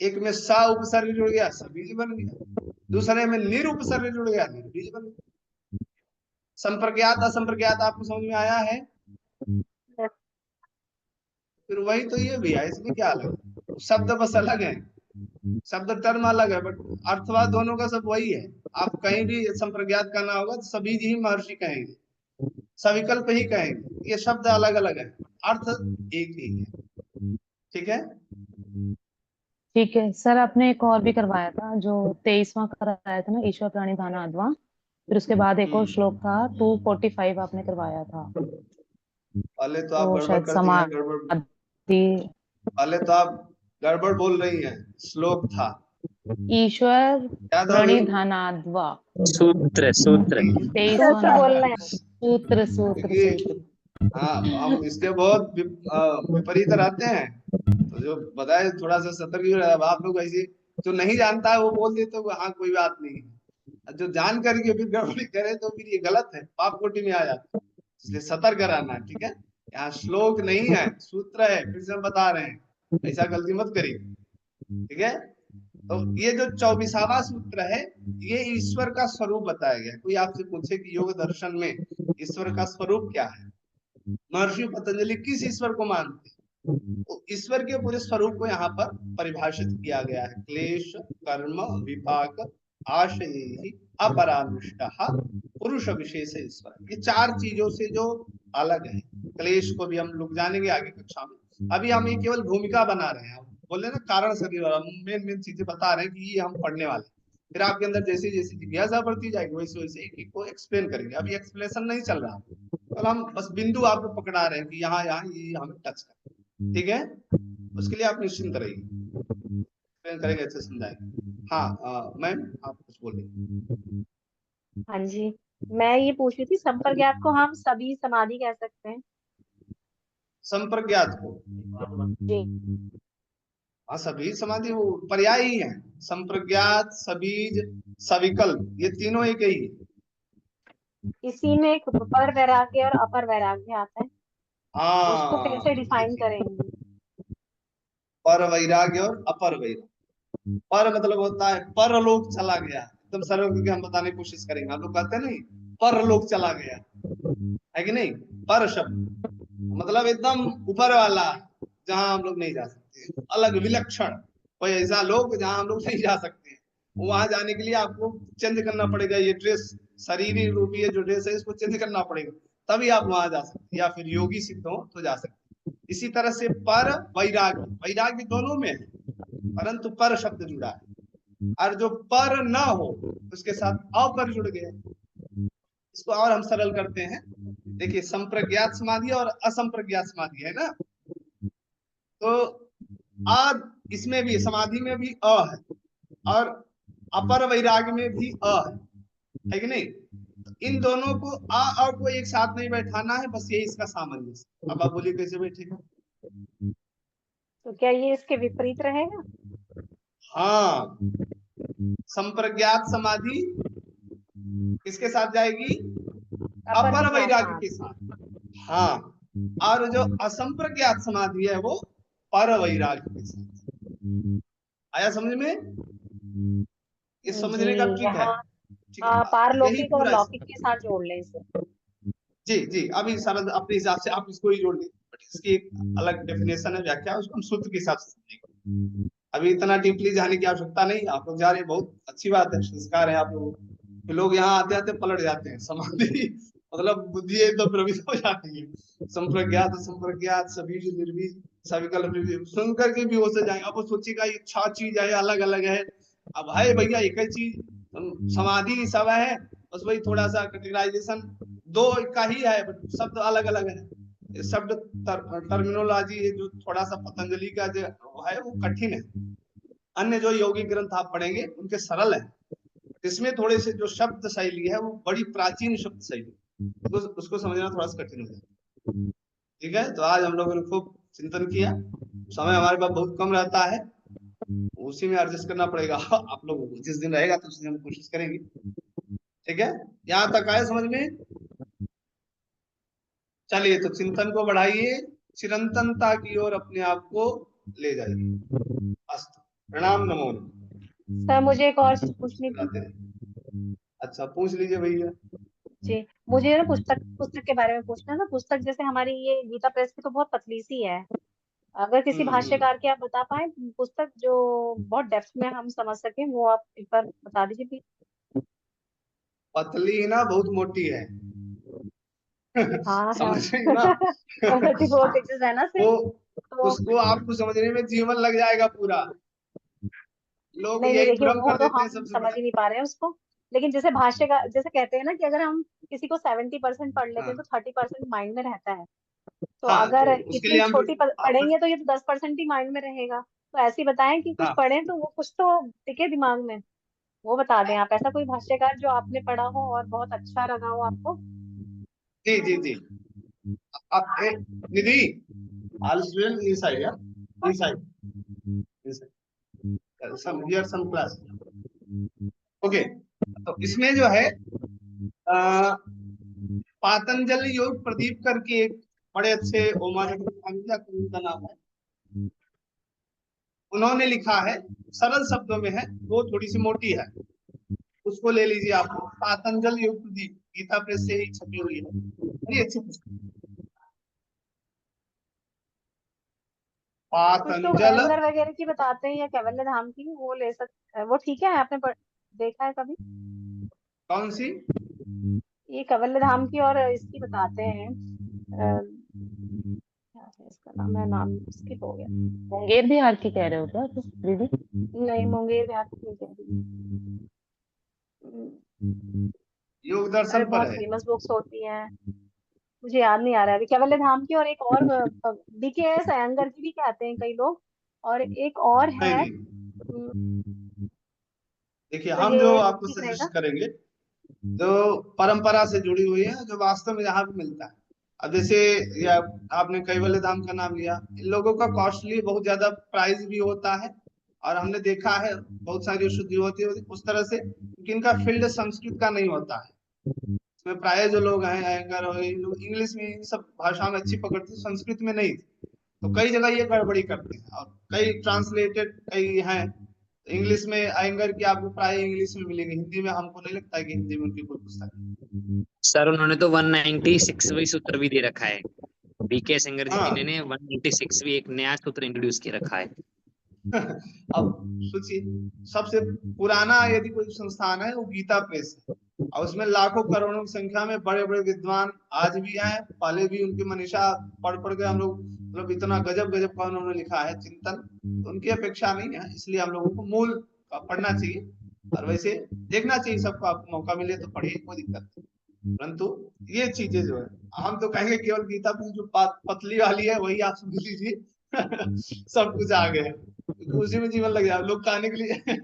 एक में स उपसर्ग जुड़ गया सबीज बन गया, दूसरे में निर उपसर्ग जुड़ गया निर्बीज बन गया। संप्रज्ञात असंप्रज्ञात आपको समझ में आया है। फिर वही तो ये भी है, इसमें क्या अलग, शब्द बस अलग है, शब्द टर्म अलग है, बट अर्थवाद दोनों का सब वही है। आप कहीं भी संप्रज्ञात करना होगा तो सभी ही महर्षि कहेंगे, सविकल्प ही कहेंगे, ये शब्द अलग अलग है, अर्थ एक ही है। ठीक है, ठीक है सर, आपने एक और भी करवाया था जो 23वां कराया था ना, ईश्वर प्रणिधान आद्वा, फिर उसके बाद एक और श्लोक था 245 आपने करवाया था। पहले तो आप गड़बड़ शायद कर दी हैं, गड़बड़, पहले तो आप गड़बड़ बोल रही हैं, श्लोक था ईश्वर याद होगी, प्रणिधानाद्वा, सूत्र सूत्र 23वां सूत्र सूत्र। हाँ हम इसके बहुत विपरीत रहते हैं, तो जो बताए थोड़ा सा सतर्क। आप लोग ऐसे जो नहीं जानता है वो बोल देते हो हाँ कोई बात नहीं है, जो जान करके फिर गड़बड़ी करे तो फिर ये गलत है, पाप कोटि में आ जाता है, इसलिए सतर्क रहना है। ठीक है, यहाँ श्लोक नहीं है सूत्र है, फिर से हम बता रहे हैं, ऐसा गलती मत करिए। ठीक है, तो ये जो 24वां सूत्र है ये ईश्वर का स्वरूप बताया गया। कोई आपसे पूछे कि योग दर्शन में ईश्वर का स्वरूप क्या है, महर्षि पतंजलि किस ईश्वर को मानते हैं, तो ईश्वर के पूरे स्वरूप को यहाँ पर परिभाषित किया गया है। क्लेश कर्म विपाक आशय अपरामृष्ट पुरुष विशेष ईश्वर, ये चार चीजों से जो अलग है। क्लेश को भी हम लोग जानेंगे आगे कक्षा में। अभी हम ये केवल भूमिका बना रहे हैं, बोले ना कारण सभी मेन मेन चीजें बता रहे हैं कि ये हम पढ़ने वाले हैं। फिर आपके अंदर जैसे जैसे जिज्ञासा बढ़ती जाएगी वैसे वैसे एक एक को एक्सप्लेन करेंगे। अभी एक्सप्लेनेशन नहीं चल रहा, तो हम बस बिंदु आपको पकड़ा रहे हैं कि यहाँ यहाँ ये हमें टच कर, ठीक है। उसके लिए आप निश्चिंत रहिए, एक्सप्लेन करेंगे, अच्छे समझाएंगे। हाँ मैम आप कुछ बोलिए। हाँ जी, मैं ये पूछ रही थी संप्रज्ञात को हम सभी समाधि कह सकते हैं? संप्रज्ञात को जी। हाँ, सभी समाधि वो पर्याय ही है। संप्रज्ञात, सबीज, सविकल्प, ये तीनों एक ही है। इसी में एक पर वैराग्य और अपर वैराग्य आता है, उसको कैसे डिफाइन करेंगे? पर वैराग्य और अपर वैराग्य। पर मतलब होता है परलोक चला गया, एकदम सरल करके हम बताने की कोशिश करेंगे। आप लोग कहते हैं नहीं परलोक चला गया, है कि नहीं। पर शब्द मतलब एकदम ऊपर वाला, जहां हम लोग नहीं जा सकते, अलग विलक्षण कोई ऐसा लोग जहां हम लोग नहीं जा सकते। वहां जाने के लिए आपको चेंज करना पड़ेगा, ये ड्रेस शरीरी रूपी जो ड्रेस है इसको चेंज करना पड़ेगा, तभी आप वहां जा सकते, या फिर योगी सिद्ध हो तो जा सकते। इसी तरह से पर वैराग्य, वैराग्य दोनों में है, परंतु पर शब्द जुड़ा है, और जो पर न हो उसके साथ अपर जुड़ गया। इसको और हम सरल करते हैं, देखिए संप्रज्ञात समाधि और असंप्रज्ञात समाधि है ना, तो आज इसमें भी समाधि में भी अ है और अपर वैराग्य में भी अ है कि नहीं। इन दोनों को आ और को एक साथ नहीं बैठाना है, बस यही इसका सामंजस्य। अब आप बोलिए कैसे बैठेगा? तो क्या ये इसके विपरीत रहेगा? हाँ, संप्रज्ञात समाधि किसके साथ जाएगी? अपर वैराग्य के साथ। हाँ, और जो असंप्रज्ञात समाधि है वो पर वैराग्य के साथ। आया समझ में? ये समझने का ट्रिक है। ठीक है, यही पारलौकिक और पूरा लौकिक के साथ जोड़ लें इसे। जी जी, अभी सरल अपने हिसाब से आप इसको ही जोड़ लें, बट इसकी एक अलग डेफिनेशन है, व्याख्या, उसको हम सूत्र के हिसाब से समझेंगे। अभी इतना डीपली जाने की आवश्यकता नहीं, आप लोग जा रहे हैं, बहुत अच्छी बात है, संस्कार है आप लोग। लोग यहाँ आते आते पलट जाते हैं, समाधि मतलब बुद्धि एकदम भ्रमित हो जाती है। संप्रज्ञात, असंप्रज्ञात, सबीज, निर्बीज, सविकल्प सुन करके भी हो से जाएंगे। अब वो सोचेगा ये 6 चीज है, अलग अलग है। अब है भैया एक ही चीज, समाधि सब है, बस वही थोड़ा सा कैटेगराइजेशन दो का ही है, बट शब्द अलग अलग है। शब्द टर्मिनोलॉजी जो थोड़ा सा पतंजलि का जो है वो कठिन है, अन्य जो योगी ग्रंथ आप पढ़ेंगे उनके सरल है। इसमें थोड़े से जो शब्द शैली है वो बड़ी प्राचीन शब्द शैली, उसको समझना थोड़ा सा कठिन हो जाता है। ठीक है, तो आज हम लोगों ने खूब चिंतन किया, समय हमारे पास बहुत कम रहता है, उसी में एडजस्ट करना पड़ेगा। आप लोग जिस दिन रहेगा तो उस दिन हम कोशिश करेंगे। ठीक है, यहाँ तक आए समझ में? चलिए, तो चिंतन को बढ़ाइए, चिरंतनता की ओर अपने आप को ले जाइए। अस्तु, प्रणाम, नमो नमः। सर मुझे एक और चीज पूछनी थी। अच्छा, पूछ लीजिए भैया। जी, मुझे ना पुस्तक पुस्तक के बारे में पूछना था। पुस्तक जैसे हमारी ये गीता प्रेस की तो बहुत पतली सी है, अगर किसी भाष्यकार की आप बता पाए पुस्तक जो बहुत डेप्थ में हम समझ सके, वो आप एक बार बता दीजिए प्लीज। पतली ना, बहुत मोटी है। हाँ समझ रही ना? 74 पेजेस है ना वो सिर्फ, तो उसको आपको समझने में जीवन लग जाएगा पूरा। लोग नहीं नहीं, यही देखिए भ्रम वो कर तो देते हैं हम सबसे समझ बड़ा। ही नहीं पा रहे हैं उसको। लेकिन जैसे भाष्य का जैसे कहते हैं ना कि अगर हम किसी को 70% पढ़ लेते हैं तो 30% माइंड में रहता है, तो हाँ, तो अगर उसके इतनी लिए हम छोटी पढ़ेंगे तो ये तो 10% ही माइंड में रहेगा। तो ऐसे ही बताएं कि कुछ हाँ, पढ़ें तो वो कुछ तो टिके दिमाग में, वो बता दें आप। ऐसा कोई भाष्यकार जो आपने पढ़ा हो और बहुत अच्छा लगा हो आपको? जी जी जी, आप निधि all student inside, yeah, inside, some here some class, okay। तो इसमें जो है पातंजल योग प्रदीप करके एक बड़े अच्छे का नाम है, उन्होंने लिखा है, सरल शब्दों में है, वो थोड़ी सी मोटी है, उसको ले लीजिए आप। पातंजल योग प्रदीप, गीता प्रेस से ही छपी हुई है, बड़ी अच्छी पुस्तक। कुछ लोग पातंजल अयंगर वगैरह की बताते हैं या कैवल्य धाम की, वो ले सकते, वो ठीक है, आपने देखा है कभी? कौन सी? ये कैवल्य धाम की और इसकी बताते हैं, क्या है इसका नाम, है नाम स्किप हो गया। मुंगेर बिहार की कह रहे हो क्या तुम दीदी? नहीं, मुंगेर बिहार की नहीं कह रही। योग अरे दर्शन पर बहुत है। फेमस बुक्स होती हैं, मुझे याद नहीं आ रहा है अभी। कैवल्य धाम की और एक और बीकेएस अयंगर की भी कहते हैं कई लोग, और एक और नहीं है। नहीं, देखिए तो हम जो ये आपको ठीक रहेगा। सजेस्ट करेंगे जो परंपरा से जुड़ी हुई है, जो वास्तव में यहाँ पे मिलता है। अब जैसे या आपने कैवल्य धाम का नाम लिया, इन लोगों का कॉस्टली बहुत ज्यादा प्राइस भी होता है, और हमने देखा है बहुत सारी जो शुद्धि होती है उस तरह से, क्योंकि इनका फील्ड संस्कृत का नहीं होता है। इसमें प्राय जो लोग हैं एंकर और इन लोग इंग्लिश में इन सब भाषा में अच्छी पकड़ते हैं, संस्कृत में नहीं। तो कई जगह ये गड़बड़ी करते हैं, और कई ट्रांसलेटेड कई हैं इंग्लिश में एंगर की, आपको प्राय इंग्लिश में मिलेगी, हिंदी में हमको नहीं लगता है कि हिंदी में उनकी कोई पुस्तक है। सर उन्होंने तो 196वीं सूत्र भी दे रखा है, बीके सिंगर जी हाँ ने 196वीं एक नया सूत्र इंट्रोड्यूस किया रखा है। अब सोचिए, सबसे पुराना यदि कोई संस्थान है वो गीता प्रेस है, और उसमें लाखों करोड़ों की संख्या में बड़े बड़े विद्वान आज भी हैं, पहले भी उनके मनीषा पढ़ पढ़ के हम लोग, मतलब इतना गजब गजब का उन्होंने लिखा है चिंतन, तो उनकी अपेक्षा नहीं है। इसलिए हम लोगों को मूल का पढ़ना चाहिए, और वैसे देखना चाहिए सबको, आपको मौका मिले तो पढ़िए, कोई दिक्कत नहीं। परंतु ये चीजें जो है, हम तो कहेंगे केवल गीता की जो पतली वाली है वही आप समझ लीजिए सब कुछ आ गया है, क्योंकि उसी में जीवन लग जाए, लोग कहने के लिए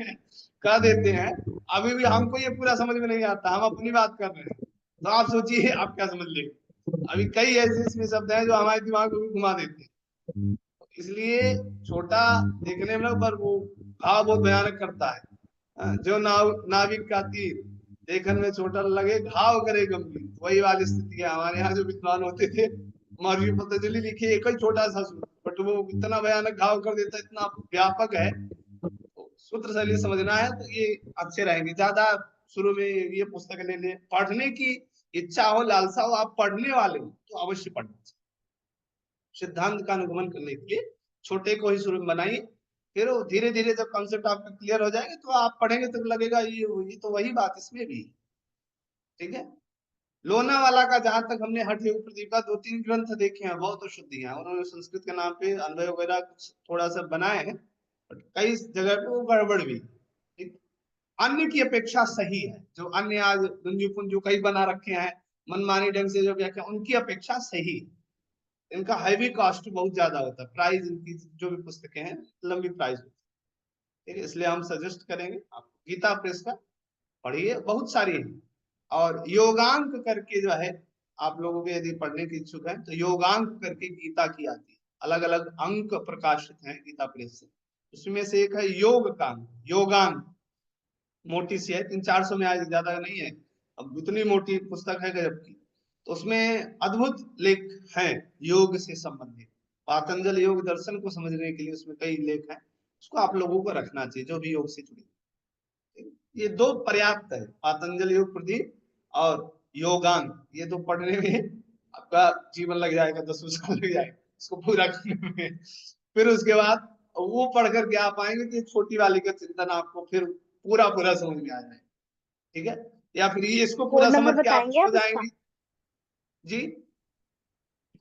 कह देते हैं। अभी भी हमको ये पूरा समझ में नहीं आता, हम अपनी बात कर रहे हैं, तो आप सोचिए आप क्या समझ लेंगे। अभी कई ऐसे इसमें शब्द हैं जो हमारे दिमाग को भी घुमा देते हैं, इसलिए छोटा देखने में, पर वो भाव बहुत भयानक करता है। जो नाविक का तीर देखने में छोटा लगे, घाव करे गंभीर, वही वाली स्थिति है। हमारे यहाँ जो विद्वान होते थे, महर्षि पतंजलि लिखे एक ही छोटा सा सूत्र, बट वो इतना भयानक घाव कर देता है, इतना व्यापक है। तो सूत्र शैली समझना है तो ये अच्छे रहेंगे। ज्यादा शुरू में ये पुस्तक ले ले, पढ़ने की इच्छा हो, लालसा हो, आप पढ़ने वाले हो तो अवश्य पढ़ना चाहिए। सिद्धांत का अनुगमन करने के लिए छोटे को ही शुरू में बनाइए, फिर धीरे धीरे जब कॉन्सेप्ट आपका क्लियर हो जाएंगे तो आप पढ़ेंगे तो लगेगा ये तो वही बात इसमें भी, ठीक है। लोनावाला का जहां तक हमने हठ योग प्रदीप का 2-3 ग्रंथ देखे हैं, बहुत शुद्धि है, उन्होंने संस्कृत के नाम पे अन्वय वगैरह कुछ थोड़ा सा बनाए हैं, बट कई जगह पे वो गड़बड़ भी, ठीक। अन्य की अपेक्षा सही है, जो अन्य आज गुंजू पुंजू कई बना रखे हैं मनमानी ढंग से जो व्याख्या, उनकी अपेक्षा सही है। इनका हैवी कॉस्ट बहुत ज्यादा होता है, प्राइस इनकी जो भी पुस्तकें हैं लंबी प्राइस होती है, ठीक है। इसलिए हम सजेस्ट करेंगे आप गीता प्रेस का पढ़िए, बहुत सारी है। और योगांक करके जो है, आप लोगों के यदि पढ़ने की इच्छुक है तो योगांक करके गीता की आती है, अलग अलग अंक प्रकाशित हैं गीता प्रेस से। उसमें से एक है योग का योगांक, मोटी सी है, 300-400 में, आज ज्यादा नहीं है, अब इतनी मोटी पुस्तक है गजब की। तो उसमें अद्भुत लेख हैं योग से संबंधित, पातंजल योग दर्शन को समझने के लिए उसमें कई लेख हैं, उसको आप लोगों को रखना चाहिए जो भी योग से जुड़े। ये दो पर्याप्त है, पातंजल योग प्रदीप और योगांग, ये तो पढ़ने में आपका जीवन लग जाएगा, 10 साल लग जाएगा इसको पूरा करने में। फिर उसके बाद वो पढ़ करके आप आएंगे कि छोटी वाली का चिंतन आपको फिर पूरा पूरा समझ में आ जाए, ठीक है। या फिर ये इसको पूरा कोड समझ नंबर के आप बताएंगे उसको आप इसका? जाएंगे जी।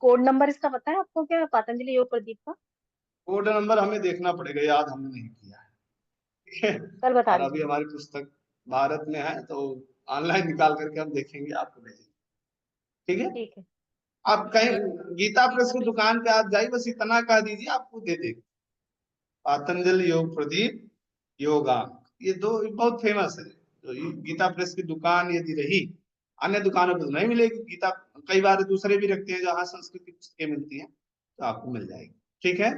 कोड नंबर इसका पता है आपको क्या, पतंजलि योग प्रदीप का? कोड नंबर हमें देखना पड़ेगा, याद हमने नहीं किया है, ठीक है। कल बता और अभी दीजिए। हमारी पुस्तक भारत में है तो ऑनलाइन निकाल करके हम देखेंगे, आपको भेजेंगे, ठीक है। ठीक है। आप कहीं गीता प्रेस की दुकान पे आप जाइए, बस इतना कह दीजिए आपको दे देंगे, पातंजल योग प्रदीप योगा, ये दो बहुत फेमस है। तो ये गीता प्रेस की दुकान यदि रही, अन्य दुकानों पर तो नहीं मिलेगी गीता, कई बार दूसरे भी रखते हैं जहां संस्कृत की पुस्तकें मिलती हैं, तो आपको मिल जाएगी, ठीक है।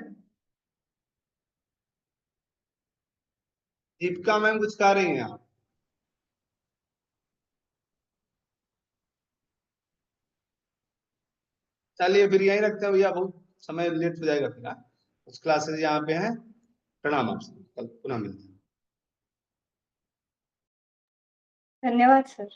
दीपिका मैम कुछ कह रही हैं आप? चलिए फिर यही रखते हैं भैया, बहुत समय लेट हो जाएगा फिर। कुछ क्लासेस यहाँ पे हैं, प्रणाम आपसे, कल पुनः मिलते हैं। धन्यवाद सर।